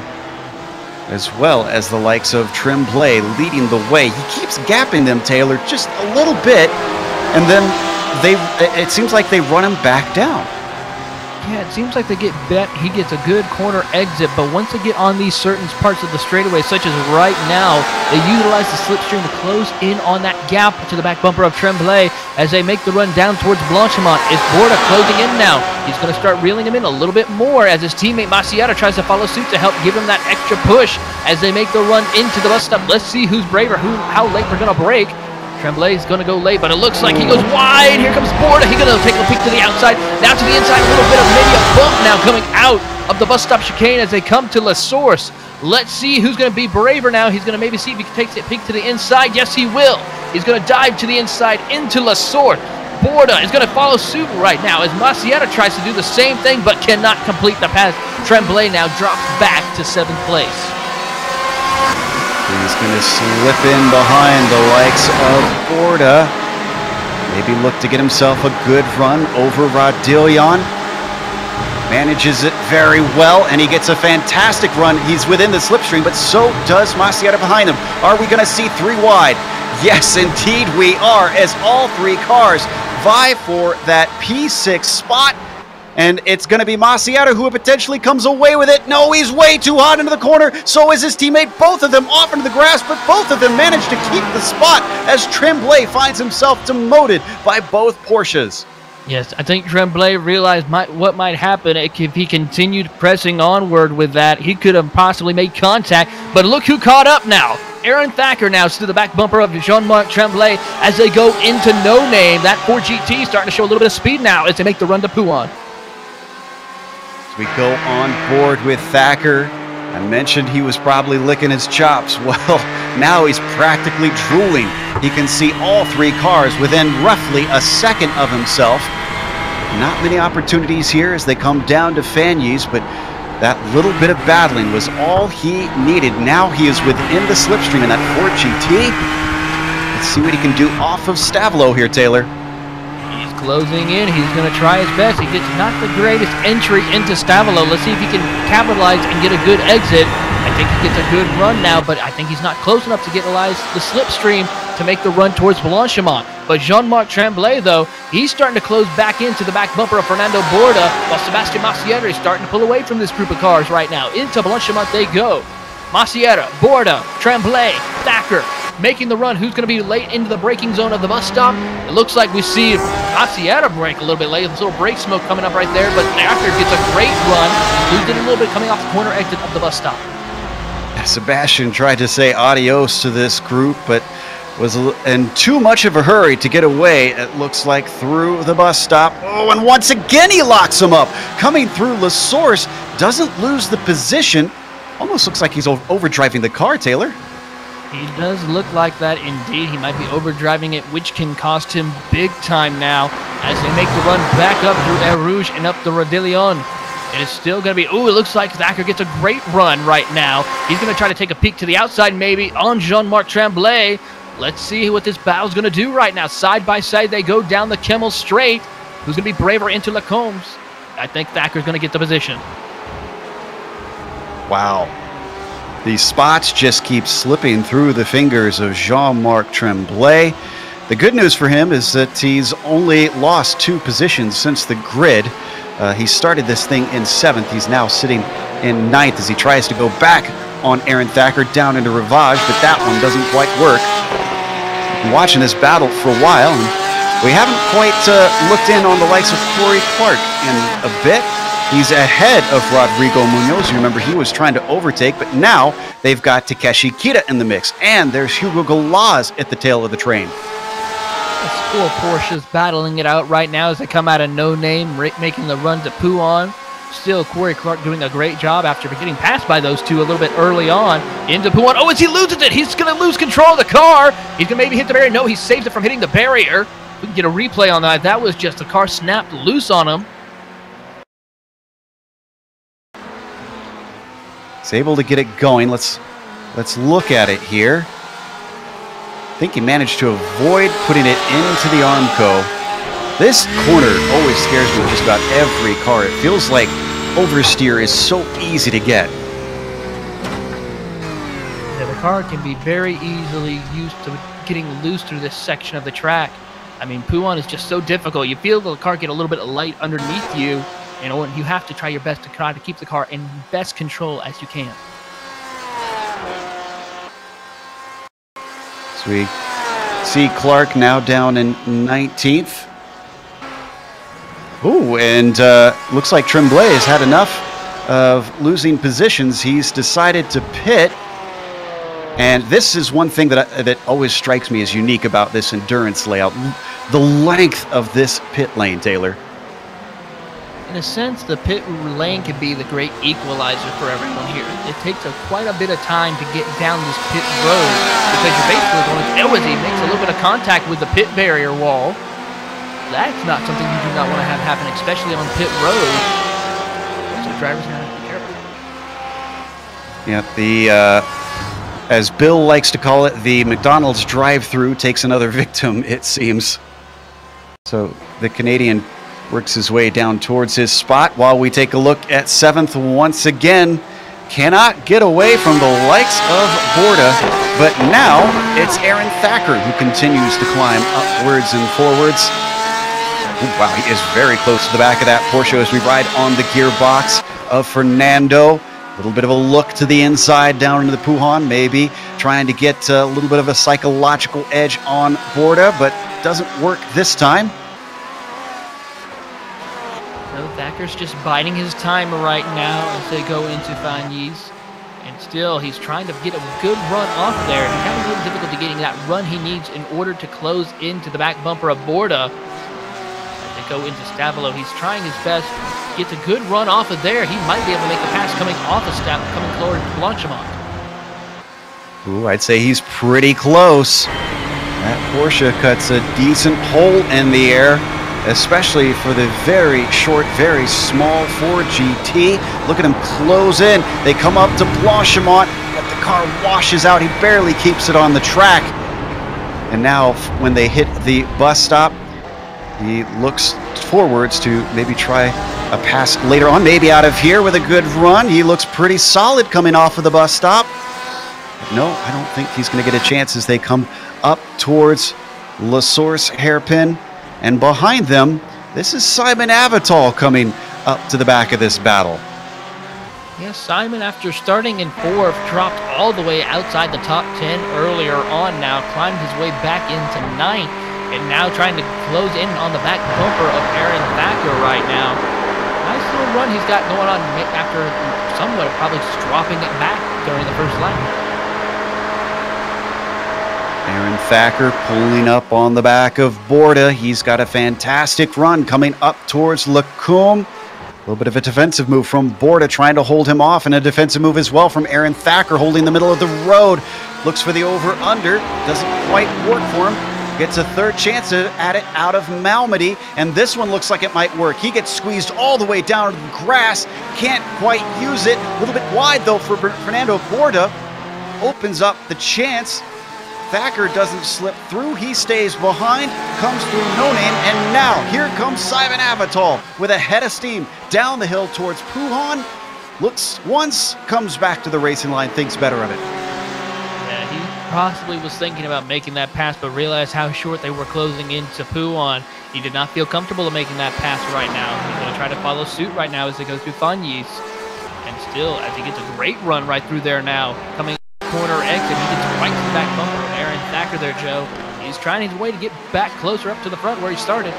as well as the likes of Tremblay leading the way. He keeps gapping them, Taylor, just a little bit, and then it seems like they run him back down. Yeah, it seems like he gets a good corner exit, but once they get on these certain parts of the straightaway, such as right now, they utilize the slipstream to close in on that gap to the back bumper of Tremblay as they make the run down towards Blanchimont. Is Borda closing in now? He's going to start reeling him in a little bit more as his teammate Maciera tries to follow suit to help give him that extra push as they make the run into the bus stop. Let's see who's braver, how late they're going to break. Tremblay's going to go late, but it looks like he goes wide. Here comes Borda. He's going to take a peek to the outside. Now to the inside, a little bit of maybe a bump now coming out of the bus stop chicane as they come to La Source. Let's see who's going to be braver now. He's going to maybe see if he takes a peek to the inside. Yes, he will. He's going to dive to the inside into La Source. Borda is going to follow suit right now as Maciera tries to do the same thing but cannot complete the pass. Tremblay now drops back to 7th place. He's going to slip in behind the likes of Borda. Maybe look to get himself a good run over Radillion. Manages it very well, and he gets a fantastic run. He's within the slipstream, but so does Maciera behind him. Are we going to see 3 wide? Yes, indeed we are, as all 3 cars vie for that P6 spot. And it's going to be Maciera who potentially comes away with it. No, he's way too hot into the corner. So is his teammate. Both of them off into the grass, but both of them manage to keep the spot as Tremblay finds himself demoted by both Porsches. Yes, I think Tremblay realized what might happen if he continued pressing onward with that. He could have possibly made contact, but look who caught up now. Aaron Thacker now to the back bumper of Jean-Marc Tremblay as they go into No Name. That 4GT starting to show a little bit of speed now as they make the run to Puan. We go on board with Thacker. I mentioned he was probably licking his chops. Well, now he's practically drooling. He can see all 3 cars within roughly a second of himself. Not many opportunities here as they come down to Fanyes, but that little bit of battling was all he needed. Now he is within the slipstream in that Ford GT. Let's see what he can do off of Stavlo here, Taylor. Closing in, he's going to try his best. He gets not the greatest entry into Stavolo. Let's see if he can capitalize and get a good exit. I think he gets a good run now, but I think he's not close enough to get the slipstream to make the run towards Blanchimont. But Jean-Marc Tremblay, though, he's starting to close back into the back bumper of Fernando Borda, while Sebastian Maciera is starting to pull away from this group of cars right now. Into Blanchimont they go. Maciera, Borda, Tremblay, Thacker, making the run. Who's going to be late into the braking zone of the bus stop? It looks like we see Maciera brake a little bit late. This little brake smoke coming up right there, but Thacker gets a great run. Losing a little bit coming off the corner exit of the bus stop. Sebastian tried to say adios to this group, but was in too much of a hurry to get away, it looks like, through the bus stop. Oh, and once again he locks him up. Coming through La Source, doesn't lose the position. Almost looks like he's overdriving the car, Taylor. He does look like that indeed. He might be overdriving it, which can cost him big time now as they make the run back up through Air Rouge and up the Radillion. It is still going to be, ooh, it looks like Thacker gets a great run right now. He's going to try to take a peek to the outside maybe on Jean-Marc Tremblay. Let's see what this battle's going to do right now. Side by side, they go down the Kemmel Straight. Who's going to be braver into Lacombe? I think Thacker's going to get the position. Wow. These spots just keep slipping through the fingers of Jean-Marc Tremblay. The good news for him is that he's only lost 2 positions since the grid. He started this thing in 7th. He's now sitting in 9th as he tries to go back on Aaron Thacker down into Rivage, but that one doesn't quite work. Been watching this battle for a while, and we haven't quite looked in on the likes of Corey Clark in a bit. He's ahead of Rodrigo Munoz. You remember he was trying to overtake, but now they've got Takeshi Kita in the mix, and there's Hugo Galaz at the tail of the train. It's 4 Porsches battling it out right now as they come out of No Name, making the run to Puan. Still, Corey Clark doing a great job after getting passed by those two a little bit early on. Into Puan. Oh, as he loses it, he's going to lose control of the car. He's going to maybe hit the barrier. No, he saved it from hitting the barrier. We can get a replay on that. That was just the car snapped loose on him. He's able to get it going. Let's look at it here. I think he managed to avoid putting it into the Armco. This corner always scares me with just about every car. It feels like oversteer is so easy to get. Yeah, the car can be very easily used to getting loose through this section of the track. I mean, Puan is just so difficult. You feel the car get a little bit light underneath you, and you have to try your best to try to keep the car in best control as you can. So we see Clark now down in 19th. Ooh, and looks like Tremblay has had enough of losing positions. He's decided to pit. And this is one thing that always strikes me as unique about this endurance layout. The length of this pit lane, Taylor. In a sense, the pit lane can be the great equalizer for everyone here. It takes quite a bit of time to get down this pit road because you're basically going to, as he makes a little bit of contact with the pit barrier wall. That's not something you do not want to have happen, especially on pit road. So drivers have to be careful. Yeah, as Bill likes to call it, the McDonald's drive-through takes another victim, it seems. So the Canadian works his way down towards his spot while we take a look at 7th once again. Cannot get away from the likes of Borda, but now it's Aaron Thacker who continues to climb upwards and forwards. Ooh, wow, he is very close to the back of that Porsche as we ride on the gearbox of Fernando. A little bit of a look to the inside down into the Puhan, maybe trying to get a little bit of a psychological edge on Borda, but doesn't work this time. So Thacker's just biding his time right now as they go into Fagnes. And still, he's trying to get a good run off there. He's having a little difficulty getting that run he needs in order to close into the back bumper of Borda. As they go into Stavilo, he's trying his best. Gets a good run off of there. He might be able to make the pass coming off of Stavilo, coming closer to Blanchimont. Ooh, I'd say he's pretty close. That Porsche cuts a decent hole in the air, especially for the very short, very small Ford GT. Look at him close in. They come up to Blanchimont, but the car washes out. He barely keeps it on the track. And now when they hit the bus stop, he looks forwards to maybe try a pass later on, maybe out of here with a good run. He looks pretty solid coming off of the bus stop. But no, I don't think he's going to get a chance as they come up towards La Source hairpin. And behind them, this is Simon Avital coming up to the back of this battle. Yes, Simon, after starting in 4th, dropped all the way outside the top 10 earlier on now, climbed his way back into 9th, and now trying to close in on the back bumper of Aaron Thacker right now. Nice little run he's got going on after somewhat probably just dropping it back during the first lap. Aaron Thacker pulling up on the back of Borda. He's got a fantastic run coming up towards Lacombe. A little bit of a defensive move from Borda trying to hold him off, and a defensive move as well from Aaron Thacker holding the middle of the road. Looks for the over-under. Doesn't quite work for him. Gets a third chance at it out of Malmedy, and this one looks like it might work. He gets squeezed all the way down to the grass. Can't quite use it. A little bit wide, though, for Fernando Borda. Opens up the chance. Thacker doesn't slip through. He stays behind, comes through no name, and now here comes Simon Avital with a head of steam down the hill towards Puhan. Looks once, comes back to the racing line, thinks better of it. Yeah, he possibly was thinking about making that pass, but realized how short they were closing into Puhan. He did not feel comfortable in making that pass right now. He's going to try to follow suit right now as they go through Fagnes. And still, as he gets a great run right through there now, coming corner exit, he gets right to the back bumper of Aaron Thacker there, Joe. He's trying his way to get back closer up to the front where he started.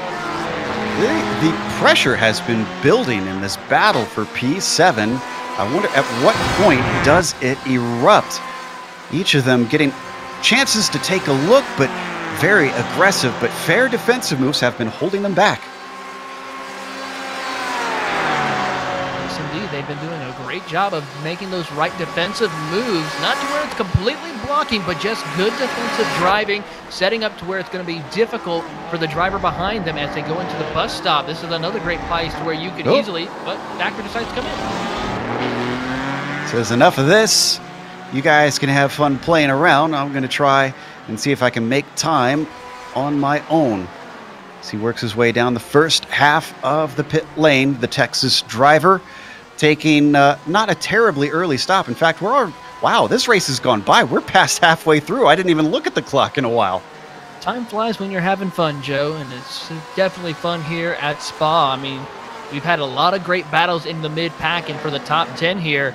The pressure has been building in this battle for P7. I wonder at what point does it erupt? Each of them getting chances to take a look, but very aggressive but fair defensive moves have been holding them back. they've been doing a great job of making those right defensive moves, not to where it's completely blocking, but just good defensive driving, setting up to where it's going to be difficult for the driver behind them as they go into the bus stop. This is another great place to where you could easily, but Thacker decides to come in. Says enough of this. You guys can have fun playing around. I'm going to try and see if I can make time on my own. As he works his way down the first half of the pit lane, the Texas driver taking not a terribly early stop. In fact, wow, this race has gone by. We're past halfway through. I didn't even look at the clock in a while. Time flies when you're having fun, Joe, and it's definitely fun here at Spa. I mean, we've had a lot of great battles in the mid-pack and for the top 10 here,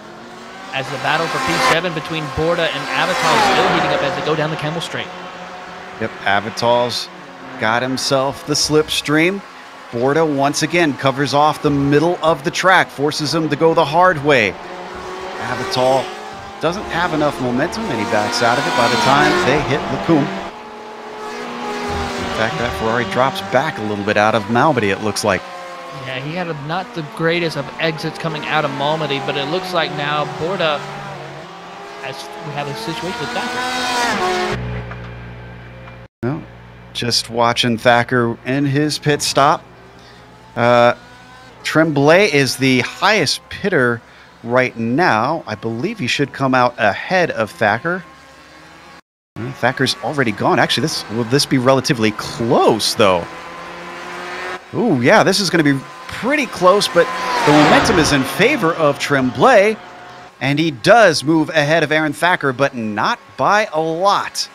as the battle for P7 between Borda and Avatal is still heating up as they go down the Camel Straight. Yep, Avatal's got himself the slipstream. Borda once again covers off the middle of the track, forces him to go the hard way. Avatal doesn't have enough momentum, and he backs out of it by the time they hit Lacombe. In fact, that Ferrari drops back a little bit out of Malmedy, it looks like. Yeah, he had not the greatest of exits coming out of Malmedy, but it looks like now Borda, as we have a situation with Thacker. Well, just watching Thacker in his pit stop. Tremblay is the highest pitter right now. I believe he should come out ahead of Thacker. Thacker's already gone. Actually, will this be relatively close, though? Ooh, yeah, this is going to be pretty close, but the momentum is in favor of Tremblay, and he does move ahead of Aaron Thacker, but not by a lot.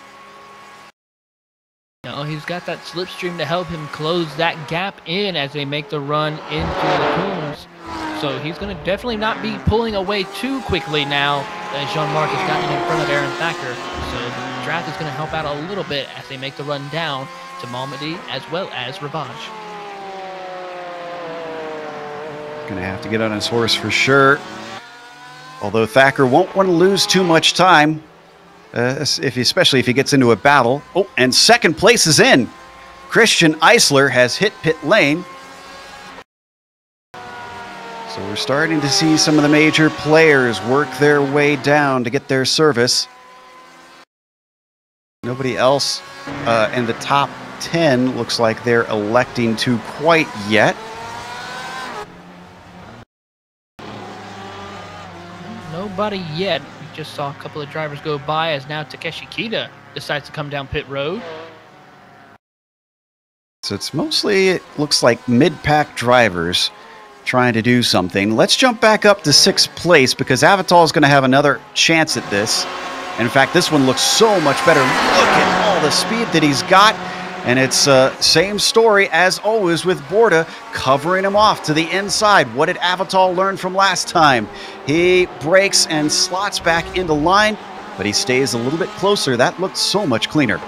No, he's got that slipstream to help him close that gap in as they make the run into the Combs. So he's going to definitely not be pulling away too quickly now as Jean-Marc has gotten in front of Aaron Thacker. So the draft is going to help out a little bit as they make the run down to Malmedy as well as Ravage. Going to have to get on his horse for sure. Although Thacker won't want to lose too much time, especially if he gets into a battle. Oh, and second place is in. Christian Eisler has hit pit lane. So we're starting to see some of the major players work their way down to get their service. Nobody else in the top 10 looks like they're electing to quite yet. Nobody yet. We just saw a couple of drivers go by as now Takeshi Kita decides to come down pit road. So it's mostly, it looks like mid-pack drivers trying to do something. Let's jump back up to 6th place because Avatal is going to have another chance at this. In fact, this one looks so much better. Look at all the speed that he's got. And it's same story as always with Borda covering him off to the inside. What did Avatal learn from last time? He breaks and slots back into line, but he stays a little bit closer. That looked so much cleaner.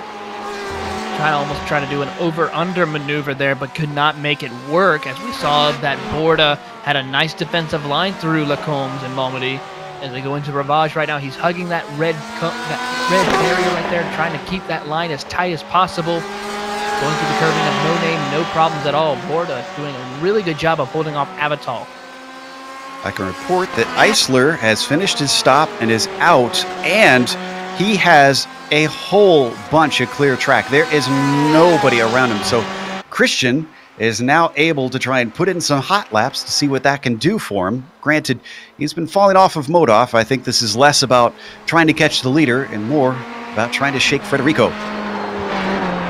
Almost try to do an over-under maneuver there, but could not make it work, as we saw that Borda had a nice defensive line through Lacombs and Malmedy. As they go into Ravage right now, he's hugging that red barrier right there, trying to keep that line as tight as possible. Going through the curving of no name, no problems at all. Borda doing a really good job of holding off Avatal. I can report that Eisler has finished his stop and is out, and he has a whole bunch of clear track. There is nobody around him. So Christian is now able to try and put in some hot laps to see what that can do for him. Granted, he's been falling off of Modoff. I think this is less about trying to catch the leader and more about trying to shake Federico.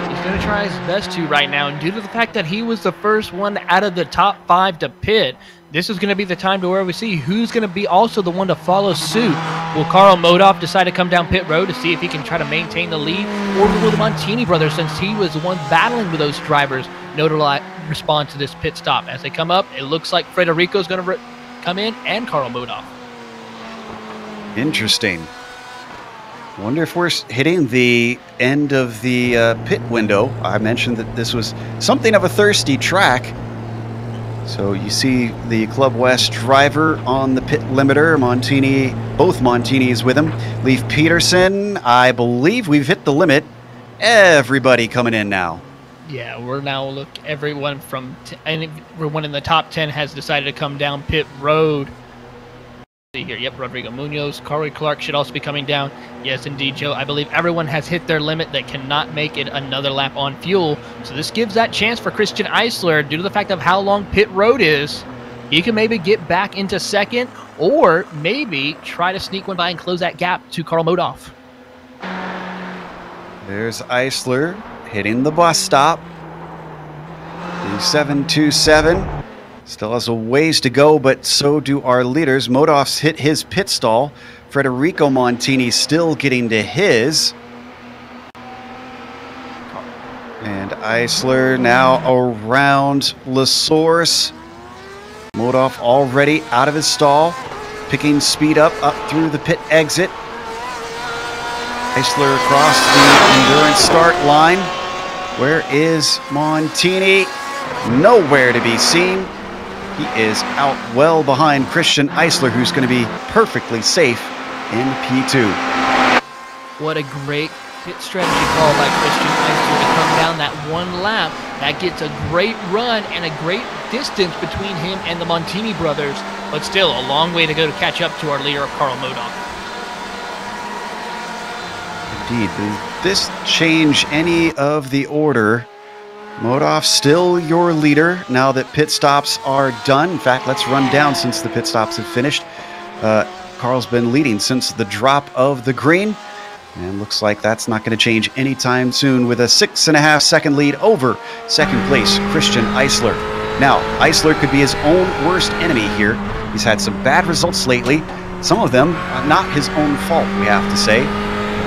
He's going to try his best to right now, and due to the fact that he was the first one out of the top 5 to pit, this is going to be the time to where we see who's going to be also the one to follow suit. Will Carl Modoff decide to come down pit road to see if he can try to maintain the lead? Or will the Montini brothers, since he was the one battling with those drivers, know to respond to this pit stop? As they come up, it looks like Federico's going to come in and Carl Modoff. Interesting. Wonder if we're hitting the end of the pit window. I mentioned that this was something of a thirsty track. So you see the Club West driver on the pit limiter, Montini, both Montinis with him. Leif Peterson, I believe we've hit the limit. Everybody coming in now. Yeah, we're now everyone from everyone in the top 10 has decided to come down pit road. see here. Yep, Rodrigo Munoz. Corey Clark should also be coming down. Yes, indeed, Joe. I believe everyone has hit their limit. They cannot make it another lap on fuel. So this gives that chance for Christian Eisler due to the fact of how long pit road is. He can maybe get back into second or maybe try to sneak one by and close that gap to Karl Modhoff. There's Eisler hitting the bus stop. The 727 still has a ways to go, but so do our leaders. Modhoff's hit his pit stall. Federico Montini still getting to his. And Eisler now around La Source. Modhoff already out of his stall, picking speed up through the pit exit. Eisler across the endurance start line. Where is Montini? Nowhere to be seen. He is out well behind Christian Eisler, who's going to be perfectly safe in P2. What a great pit strategy call by Christian Eisler to come down that one lap. That gets a great run and a great distance between him and the Montini brothers, but still a long way to go to catch up to our leader, Karl Modhoff. Indeed. Does this change any of the order? Modhoff still your leader now that pit stops are done. In fact, let's run down since the pit stops have finished. Karl's been leading since the drop of the green, and looks like that's not going to change anytime soon with a 6.5 second lead over second place Christian Eisler. Now, Eisler could be his own worst enemy here. He's had some bad results lately. Some of them not his own fault, we have to say.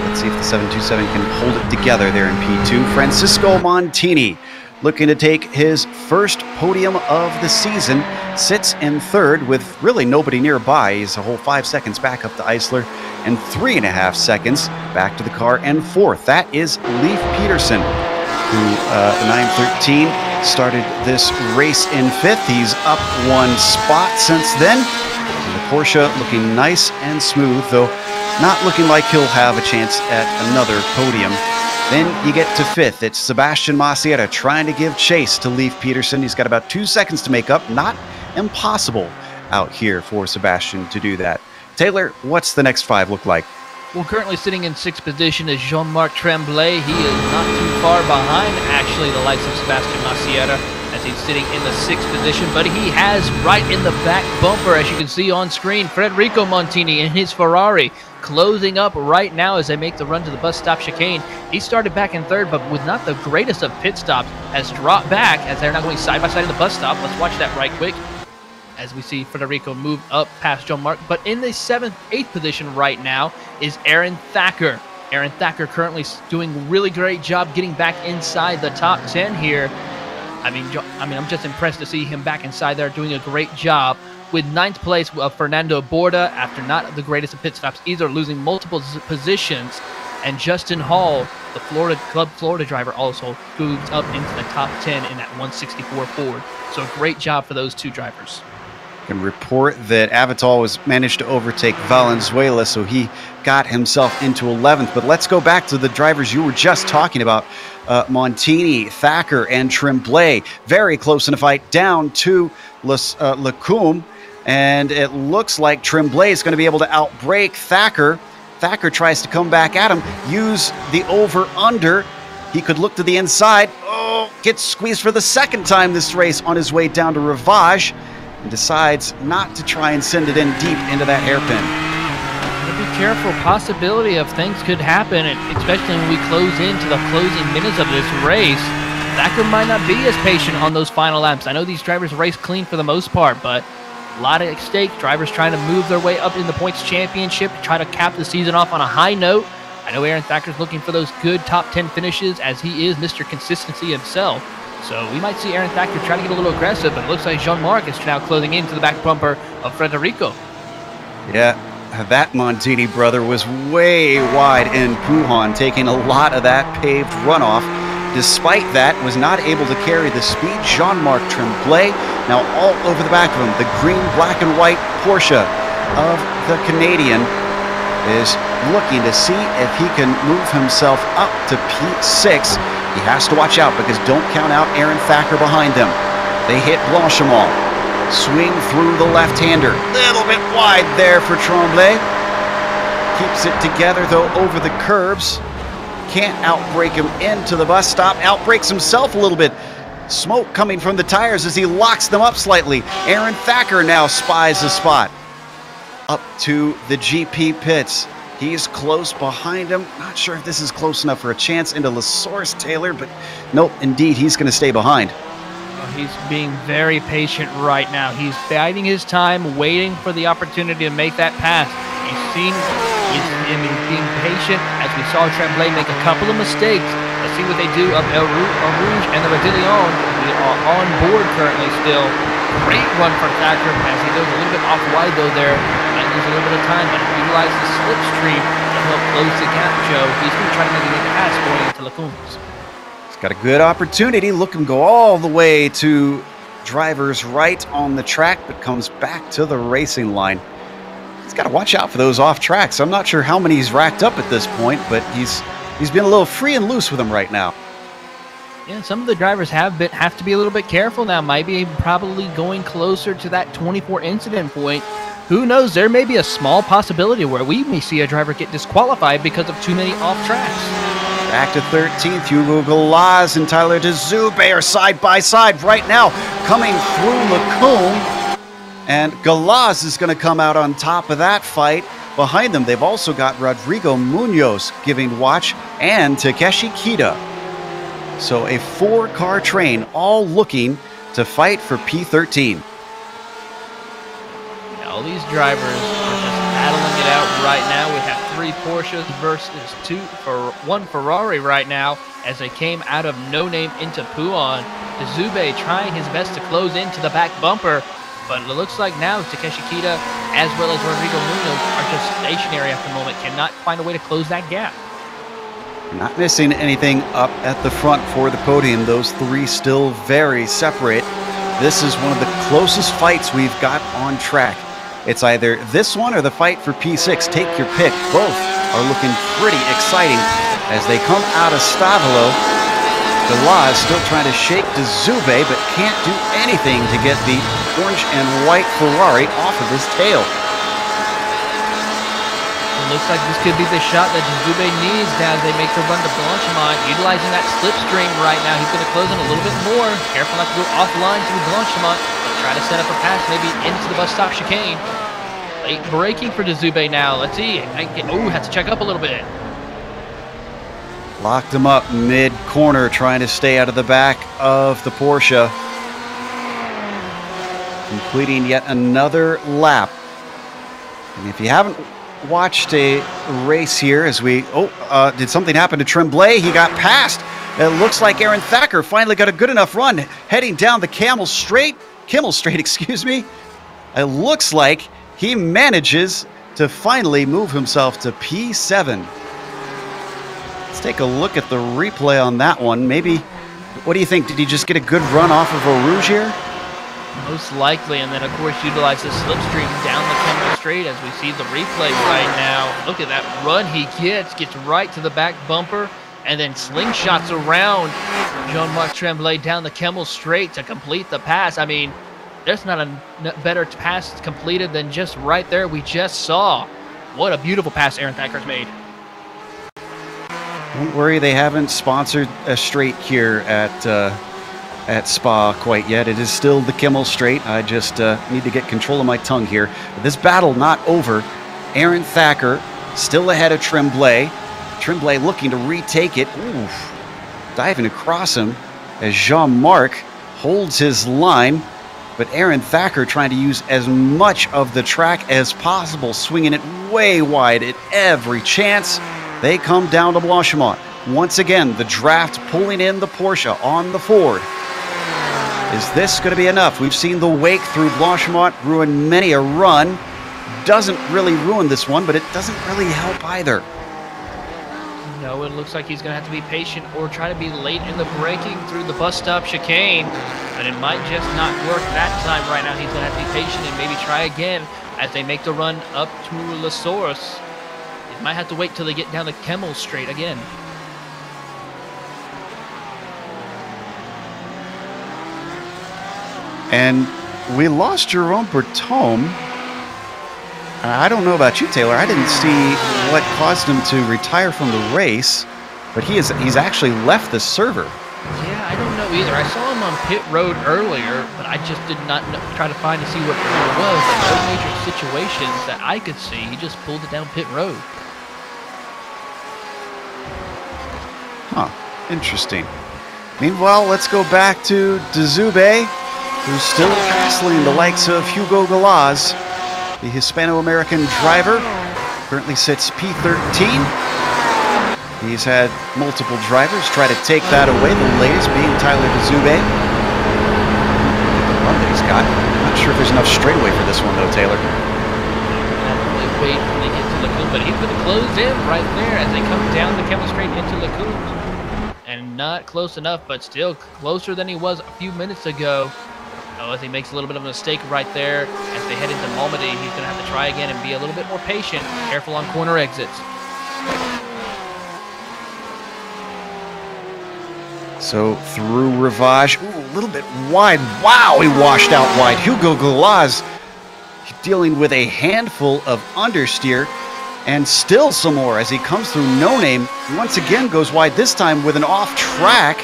Let's see if the 727 can hold it together there in P2. Francisco Montini, looking to take his first podium of the season, sits in third with really nobody nearby. He's a whole 5 seconds back up to Eisler and 3.5 seconds back to the car, and fourth. That is Leif Peterson, who 913 started this race in fifth. He's up one spot since then. And the Porsche looking nice and smooth, though not looking like he'll have a chance at another podium. Then you get to fifth. It's Sebastian Maciera trying to give chase to Leif Peterson. He's got about 2 seconds to make up. Not impossible out here for Sebastian to do that. Taylor, what's the next five look like? Well, currently sitting in sixth position is Jean-Marc Tremblay. He is not too far behind, actually, the likes of Sebastian Maciera, as he's sitting in the sixth position. But he has right in the back bumper, as you can see on screen, Federico Montini in his Ferrari, closing up right now as they make the run to the bus stop chicane. He started back in third, but with not the greatest of pit stops, has dropped back as they're now going side by side in the bus stop. Let's watch that right quick as we see Federico move up past Jean-Marc. But in the 7th, 8th position right now is Aaron Thacker. Aaron Thacker currently doing a really great job getting back inside the top 10 here. I mean, I'm just impressed to see him back inside there doing a great job. With 9th place of Fernando Borda, after not the greatest of pit stops either, losing multiple positions. And Justin Hall, the Florida driver, also moves up into the top 10 in that 164 Ford. So great job for those two drivers. Can report that Avital was managed to overtake Valenzuela, so he got himself into 11th. But let's go back to the drivers you were just talking about. Montini, Thacker, and Tremblay. Very close in a fight down to Lecumbe. And it looks like Tremblay is going to be able to outbrake Thacker. Thacker tries to come back at him, use the over-under. He could look to the inside. Oh, gets squeezed for the second time this race on his way down to Rivage, and decides not to try and send it in deep into that hairpin. Be careful. Possibility of things could happen, especially when we close into the closing minutes of this race. Thacker might not be as patient on those final laps. I know these drivers race clean for the most part, but a lot at stake. Drivers trying to move their way up in the points championship, try to cap the season off on a high note. I know Aaron Thacker's looking for those good top 10 finishes, as he is Mr. Consistency himself. So we might see Aaron Thacker try to get a little aggressive, but it looks like Jean-Marc is now closing into the back bumper of Federico. Yeah, that Montini brother was way wide in Pujon, taking a lot of that paved runoff. Despite that, was not able to carry the speed. Jean-Marc Tremblay now all over the back of him. The green, black, and white Porsche of the Canadian is looking to see if he can move himself up to P6. He has to watch out because don't count out Aaron Thacker behind them. They hit Blanchimont. Swing through the left-hander. Little bit wide there for Tremblay. Keeps it together, though, over the curbs. Can't outbrake him into the bus stop. Outbrakes himself a little bit. Smoke coming from the tires as he locks them up slightly. Aaron Thacker now spies a spot. Up to the GP pits. He's close behind him. Not sure if this is close enough for a chance into La Source Taylor, but nope, indeed, he's going to stay behind. He's being very patient right now. He's biding his time, waiting for the opportunity to make that pass. He's being patient as we saw Tremblay make a couple of mistakes. Let's see what they do up El Rouge and the Radillon. We are on board currently still. Great run for Thacker as he goes a little bit off wide though there. Might lose a little bit of time, but utilize the slipstream to help close the gap, Joe. He's going to try to make a good pass going into Lacombs. Got a good opportunity. Look him go all the way to driver's right on the track, but comes back to the racing line. He's got to watch out for those off tracks. I'm not sure how many he's racked up at this point, but he's been a little free and loose with them right now. Yeah, some of the drivers have to be a little bit careful now. Might be probably going closer to that 24 incident point. Who knows? There may be a small possibility where we may see a driver get disqualified because of too many off tracks. Back to 13th, Hugo Galaz and Tyler DeZube are side by side right now, coming through Lacombe. And Galaz is going to come out on top of that fight. Behind them, they've also got Rodrigo Munoz giving watch and Takeshi Kita. So a 4-car train all looking to fight for P13. All these drivers are just battling it out right now. We have 3 Porsches versus 1 Ferrari right now as they came out of no name into Pouan. DeZube trying his best to close into the back bumper, but it looks like now Takeshi Kita as well as Rodrigo Munoz are just stationary at the moment, cannot find a way to close that gap. Not missing anything up at the front for the podium. Those 3 still very separate. This is one of the closest fights we've got on track. It's either this one or the fight for P6. Take your pick. Both are looking pretty exciting as they come out of Stavolo. Galaz still trying to shake DeZube, but can't do anything to get the orange and white Ferrari off of his tail. It looks like this could be the shot that DeZube needs now as they make the run to Blanchimont. Utilizing that slipstream right now, he's going to close in a little bit more. Careful not to go offline through Blanchimont. Try to set up a pass maybe into the bus stop chicane. Late braking for DeZube now. Let's see. Has to check up a little bit. Locked him up mid-corner, trying to stay out of the back of the Porsche. Completing yet another lap. And if you haven't watched a race here as we... did something happen to Tremblay? He got passed. It looks like Aaron Thacker finally got a good enough run heading down the Kimmel Straight, excuse me. It looks like he manages to finally move himself to P7. Let's take a look at the replay on that one. Maybe, what do you think? Did he just get a good run off of Eau Rouge here? Most likely, and then of course utilize the slipstream down the Kimmel Straight as we see the replay right now. Look at that run he gets right to the back bumper, and then slingshots around Jean-Marc Tremblay down the Kimmel Straight to complete the pass. I mean, there's not a better pass completed than just right there we just saw. What a beautiful pass Aaron Thacker's made. Don't worry, they haven't sponsored a straight here at Spa quite yet. It is still the Kimmel Straight. I just need to get control of my tongue here. But this battle not over. Aaron Thacker still ahead of Tremblay. Tremblay looking to retake it. Oof. Diving across him as Jean-Marc holds his line. But Aaron Thacker trying to use as much of the track as possible, swinging it way wide at every chance. They come down to Blanchimont. Once again, the draft pulling in the Porsche on the Ford. Is this going to be enough? We've seen the wake through Blanchimont ruin many a run. Doesn't really ruin this one, but it doesn't really help either. No, it looks like he's going to have to be patient or try to be late in the braking through the bus stop chicane. But it might just not work that time right now. He's going to have to be patient and maybe try again as they make the run up to La Source. He might have to wait till they get down the Kimmel Straight again. And we lost Jerome Bertome. I don't know about you, Taylor. I didn't see what caused him to retire from the race, but he's actually left the server. Yeah, I don't know either. I saw him on pit road earlier, but I just did not try to find to see what it was. Like, no major situations that I could see. He just pulled it down pit road. Huh, interesting. Meanwhile, let's go back to Dzube, who's still hassling the likes of Hugo Galaz. The Hispano-American driver currently sits P13. He's had multiple drivers try to take that away, the latest being Tyler Dzube. The run that he's got. Not sure if there's enough straightaway for this one, though, Taylor. Definitely wait when they get to Lacoon, but he's going to close in right there as they come down the Kemmel Straight into Lacoon. And not close enough, but still closer than he was a few minutes ago. Oh, as he makes a little bit of a mistake right there, as they head into Malmedy, he's going to have to try again and be a little bit more patient. Careful on corner exits. So through Rivage, a little bit wide. Wow, he washed out wide. Hugo Galaz dealing with a handful of understeer, and still some more as he comes through No Name. Once again goes wide, this time with an off track.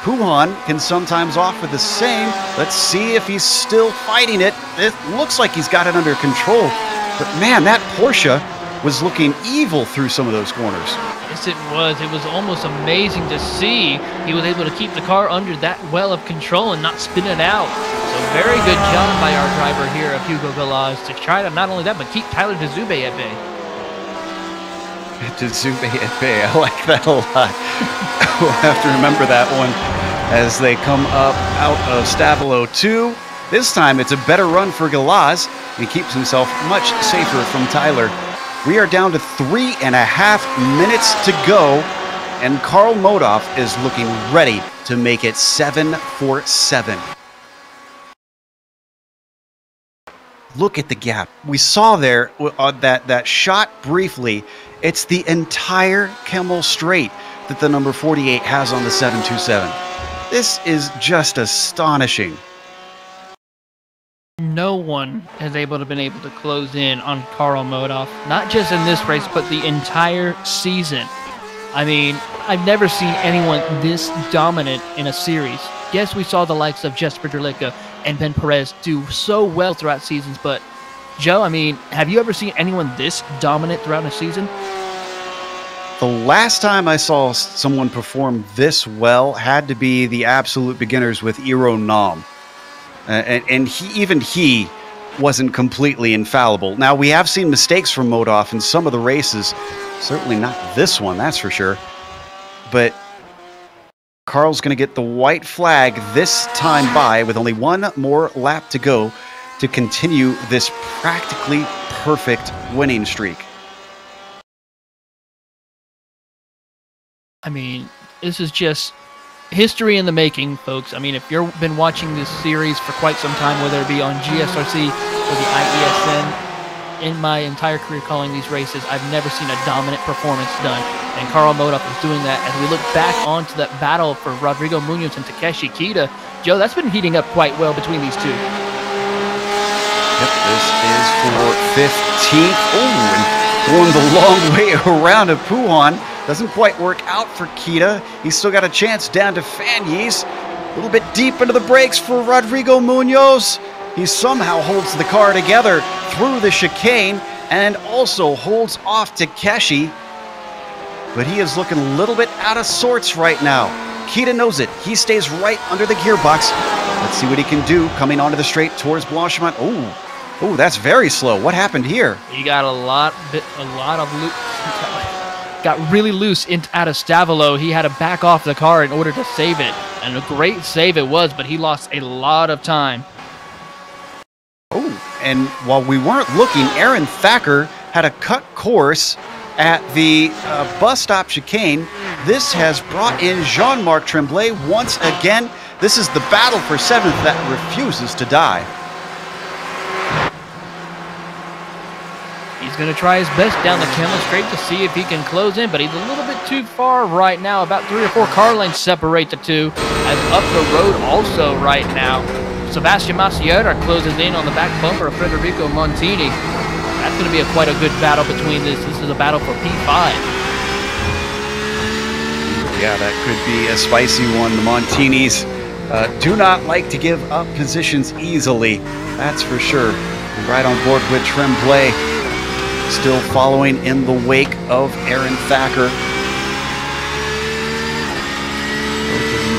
Puhan can sometimes offer the same. Let's see if he's still fighting it. It looks like he's got it under control. But man, that Porsche was looking evil through some of those corners. Yes, it was. It was almost amazing to see. He was able to keep the car under that well of control and not spin it out. So very good job by our driver here of Hugo Galaz to try to not only that, but keep Tyler Dzube at bay. Dzube at bay, I like that a lot. We'll have to remember that one as they come up out of Stavolo 2. This time it's a better run for Galaz. He keeps himself much safer from Tyler. We are down to 3.5 minutes to go, and Karl Modoff is looking ready to make it 7 for 7. Look at the gap. We saw there that shot briefly. It's the entire Kemmel Straight that the number 48 has on the 727. This is just astonishing. No one has been able to close in on Karl Modoff, not just in this race, but the entire season. I mean, I've never seen anyone this dominant in a series. Yes, we saw the likes of Jesper Drlicka and Ben Perez do so well throughout seasons, but Joe, I mean, have you ever seen anyone this dominant throughout a season? The last time I saw someone perform this well had to be the absolute beginners with Iro Nam. And he wasn't completely infallible. Now, we have seen mistakes from Modoff in some of the races. Certainly not this one, that's for sure. But Karl's going to get the white flag this time by with only one more lap to go to continue this practically perfect winning streak. I mean, this is just history in the making, folks. I mean, if you've been watching this series for quite some time, whether it be on GSRC or the IESN, in my entire career calling these races, I've never seen a dominant performance done. And Karl Modoff is doing that as we look back onto that battle for Rodrigo Munoz and Takeshi Kita. Joe, that's been heating up quite well between these two. Yep, this is for 15th. Oh, and going the long way around of Puhan. Doesn't quite work out for Kita. He's still got a chance down to Fanyes. A little bit deep into the brakes for Rodrigo Munoz. He somehow holds the car together through the chicane and also holds off Takeshi. But he is looking a little bit out of sorts right now. Kita knows it. He stays right under the gearbox. Let's see what he can do coming onto the straight towards Blanchimont. Oh, that's very slow. What happened here? He got a lot of loose. Got really loose out of Stavolo. He had to back off the car in order to save it. And a great save it was, but he lost a lot of time. Oh, and while we weren't looking, Aaron Thacker had a cut course at the bus stop chicane. This has brought in Jean-Marc Tremblay once again. This is the battle for 7th that refuses to die. He's going to try his best down the Kemmel Straight to see if he can close in, but he's a little bit too far right now. About 3 or 4 car lengths separate the two. As up the road also right now, Sebastian Masiera closes in on the back bumper of Federico Montini. That's going to be quite a good battle between this. This is a battle for P5. Yeah, that could be a spicy one. The Montinis do not like to give up positions easily, that's for sure. Right on board with Tremblay, still following in the wake of Aaron Thacker.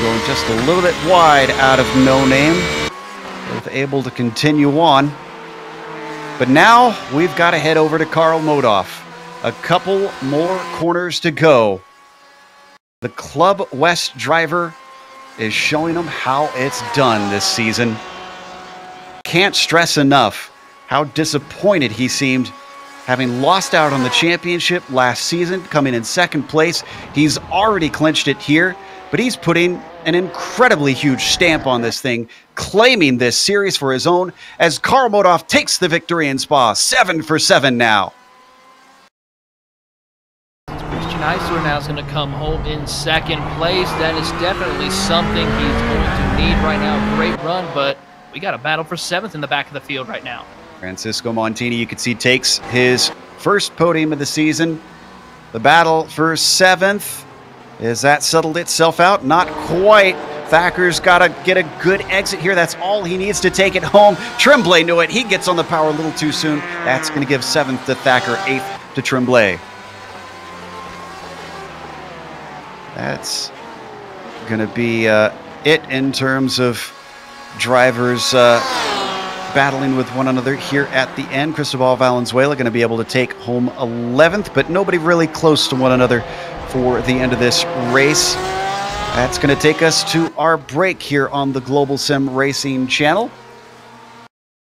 Going just a little bit wide out of No Name, both able to continue on. But now we've got to head over to Karl Modoff. A couple more corners to go. The Club West driver is showing them how it's done this season. Can't stress enough how disappointed he seemed having lost out on the championship last season, coming in second place. He's already clinched it here, but he's putting an incredibly huge stamp on this thing, claiming this series for his own as Karl Modoff takes the victory in Spa. 7 for 7 now. Christian Eisler now is going to come home in second place. That is definitely something he's going to need right now. Great run, but we got a battle for 7th in the back of the field right now. Francisco Montini, you can see, takes his first podium of the season. The battle for 7th. Is that settled itself out? Not quite. Thacker's got to get a good exit here. That's all he needs to take it home. Tremblay knew it. He gets on the power a little too soon. That's going to give 7th to Thacker, 8th to Tremblay. That's going to be it in terms of drivers battling with one another here at the end. Cristobal Valenzuela going to be able to take home 11th, but nobody really close to one another for the end of this race. That's going to take us to our break here on the Global Sim Racing Channel.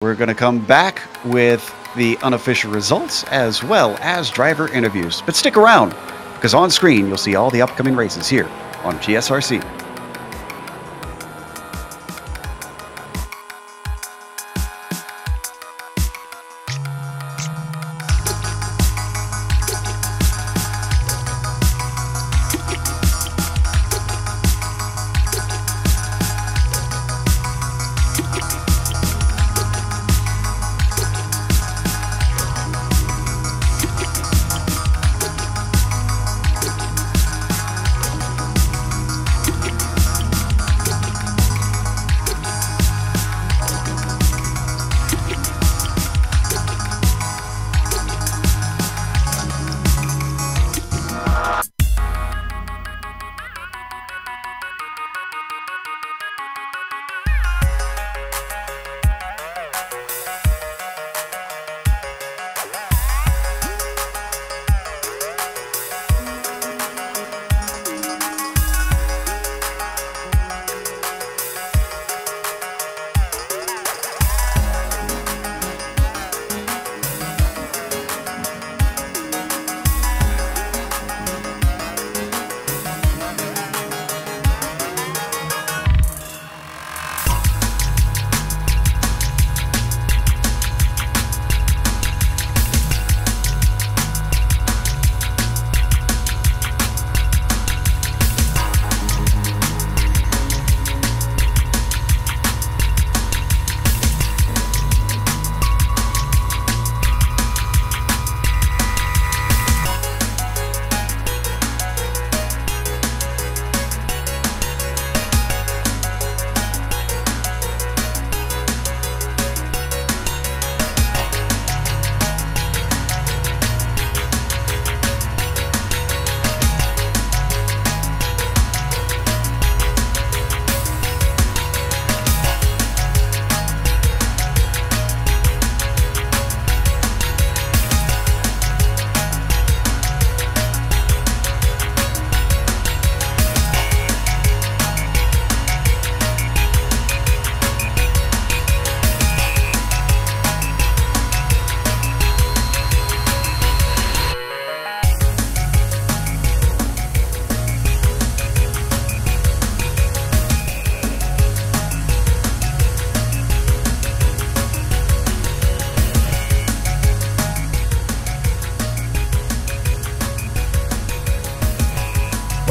We're going to come back with the unofficial results as well as driver interviews. But stick around, because on screen you'll see all the upcoming races here on GSRC.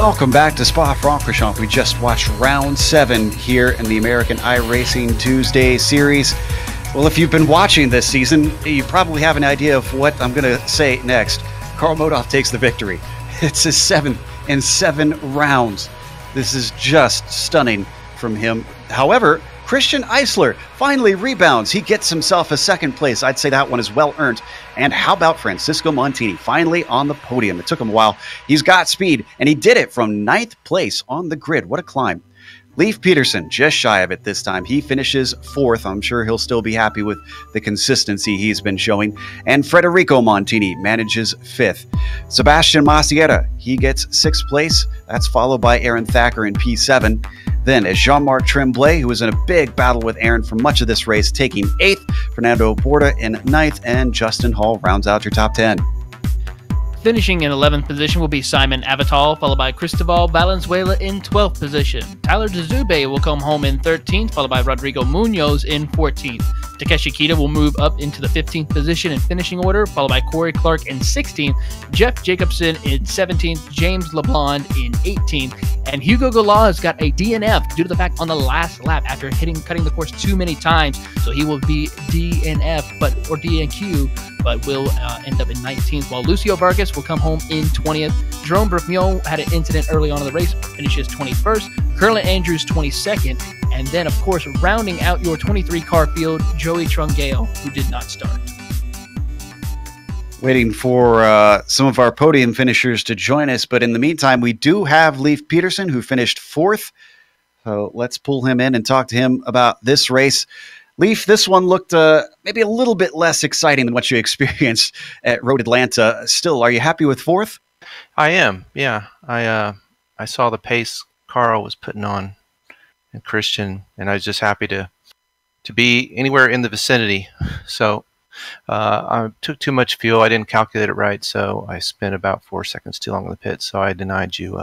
Welcome back to Spa-Francorchamps. We just watched round 7 here in the American iRacing Tuesday series. Well, if you've been watching this season, you probably have an idea of what I'm going to say next. Karl Modhoff takes the victory. It's his 7th in 7 rounds. This is just stunning from him. However, Christian Eisler finally rebounds. He gets himself a 2nd place. I'd say that one is well earned. And how about Francisco Montini finally on the podium? It took him a while. He's got speed, and he did it from 9th place on the grid. What a climb. Leif Peterson, just shy of it this time. He finishes 4th. I'm sure he'll still be happy with the consistency he's been showing. And Federico Montini manages 5th. Sebastian Maciera, he gets 6th place. That's followed by Aaron Thacker in P7. Then as Jean-Marc Tremblay, who was in a big battle with Aaron for much of this race, taking 8th. Fernando Borda in 9th. And Justin Hall rounds out your top 10. Finishing in 11th position will be Simon Avital, followed by Cristobal Valenzuela in 12th position. Tyler Dzube will come home in 13th, followed by Rodrigo Munoz in 14th. Takeshi Kita will move up into the 15th position in finishing order, followed by Corey Clark in 16th, Jeff Jacobson in 17th, James LeBlond in 18th, and Hugo Goulart has got a DNF due to the fact on the last lap after cutting the course too many times, so he will be DNF or DNQ, but will end up in 19th, while Lucio Vargas will come home in 20th. Jerome Bermion had an incident early on in the race, finishes 21st. Curlin Andrews 22nd, and then of course rounding out your 23 car field, Joey Trungale, who did not start. Waiting for some of our podium finishers to join us, but in the meantime, we do have Leif Peterson, who finished 4th. So let's pull him in and talk to him about this race. Leif, this one looked maybe a little bit less exciting than what you experienced at Road Atlanta. Still, are you happy with 4th? I am, yeah. I saw the pace Karl was putting on and Christian, and I was just happy to be anywhere in the vicinity. So I took too much fuel. I didn't calculate it right, so I spent about 4 seconds too long in the pit. So I denied you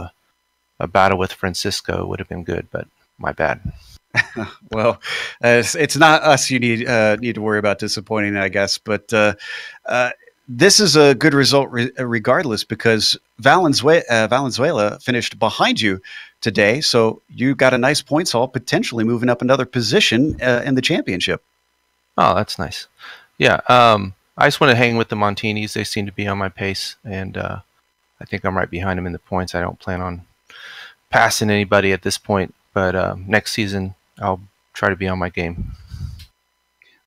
a battle with Francisco. Would have been good, but my bad. Well, it's not us you need to worry about disappointing, I guess. But this is a good result regardless, because Valenzuela finished behind you today. So you got a nice points haul, potentially moving up another position in the championship. Oh, that's nice. Yeah, I just want to hang with the Montinis. They seem to be on my pace, and I think I'm right behind them in the points. I don't plan on passing anybody at this point, but next season I'll try to be on my game.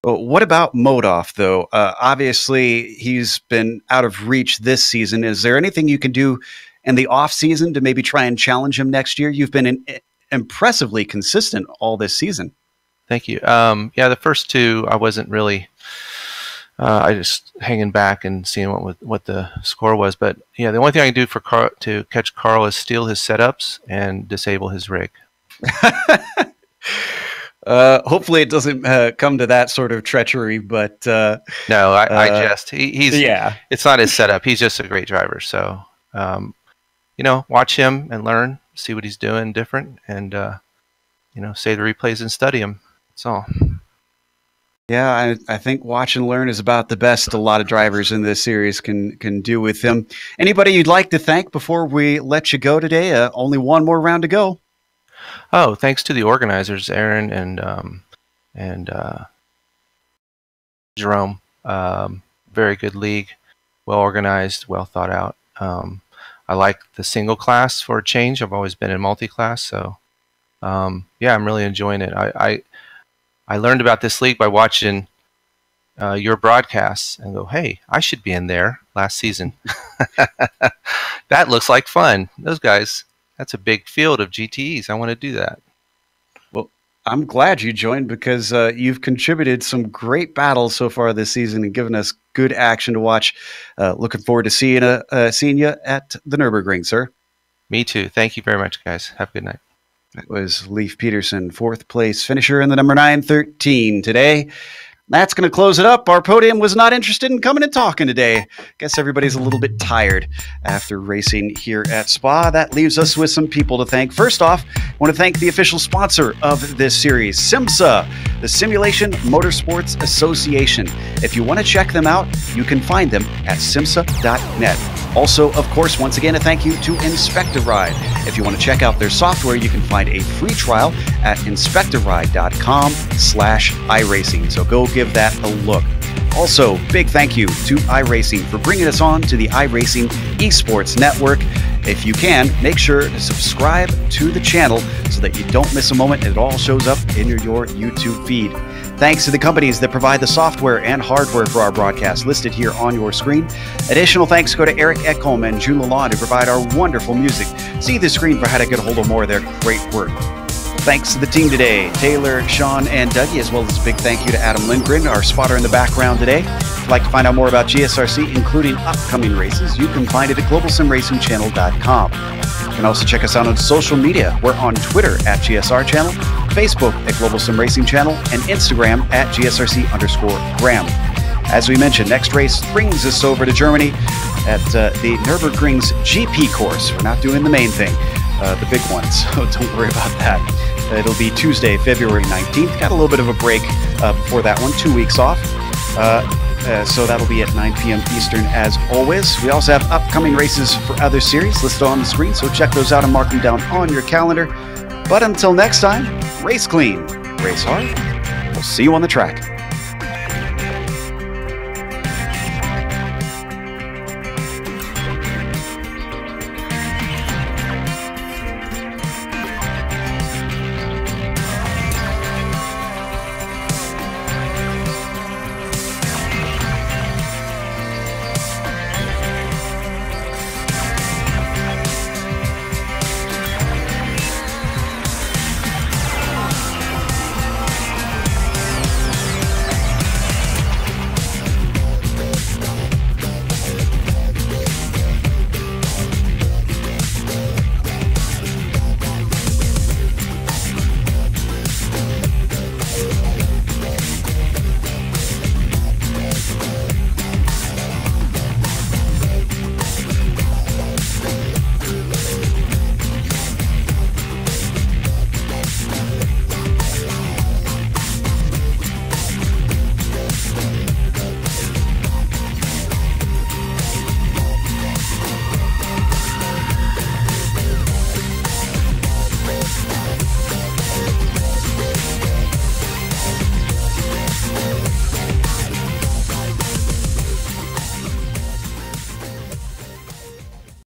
Well, what about Modhoff, though? Obviously, he's been out of reach this season. Is there anything you can do in the off season to maybe try and challenge him next year? You've been impressively consistent all this season. Thank you. Yeah, the first 2 I wasn't really. I just hanging back and seeing what the score was. But yeah, the only thing I can do to catch Karl is steal his setups and disable his rig. Hopefully it doesn't come to that sort of treachery, but no, I jest. He's yeah. It's not his setup. He's just a great driver. So watch him and learn, see what he's doing different, and save the replays and study him. That's all. Yeah, I think watch and learn is about the best a lot of drivers in this series can do with him. Anybody you'd like to thank before we let you go today? Only one more round to go. Oh, thanks to the organizers, Aaron and Jerome. Very good league, well organized, well thought out. I like the single class for a change. I've always been in multi-class, so yeah, I'm really enjoying it. I learned about this league by watching your broadcasts and go, hey, I should be in there last season. That looks like fun. Those guys, that's a big field of GTEs. I want to do that. Well, I'm glad you joined, because you've contributed some great battles so far this season and given us good action to watch. Looking forward to seeing you at the Nürburgring, sir. Me too. Thank you very much, guys. Have a good night. That was Leif Peterson, 4th place finisher in the number 913 today. That's going to close it up. Our podium was not interested in coming and talking today. Guess everybody's a little bit tired after racing here at Spa. That leaves us with some people to thank. First off, I want to thank the official sponsor of this series, SIMMSA, the Simulation Motorsports Association. If you want to check them out, you can find them at SIMMSA.net. Also, of course, once again, a thank you to InspectorRide. If you want to check out their software, you can find a free trial at inspectorride.com/iRacing. So go give that a look. Also, big thank you to iRacing for bringing us on to the iRacing eSports Network. If you can, make sure to subscribe to the channel so that you don't miss a moment and it all shows up in your YouTube feed. Thanks to the companies that provide the software and hardware for our broadcast listed here on your screen. Additional thanks go to Eric Ekholm and June Lalonde who provide our wonderful music. See the screen for how to get a hold of more of their great work. Thanks to the team today, Taylor, Sean, and Dougie, as well as a big thank you to Adam Lindgren, our spotter in the background today. If you'd like to find out more about GSRC, including upcoming races, you can find it at globalsimracingchannel.com. You can also check us out on social media. We're on Twitter at GSR Channel, Facebook at Global SimRacing Channel, and Instagram at GSRC_Graham. As we mentioned, next race brings us over to Germany at the Nürburgring's GP course. We're not doing the main thing, the big one, so don't worry about that. It'll be Tuesday, February 19th. Got a little bit of a break before that one, 2 weeks off. So that'll be at 9 p.m. Eastern as always. We also have upcoming races for other series listed on the screen, so check those out and mark them down on your calendar. But until next time, race clean, race hard. We'll see you on the track.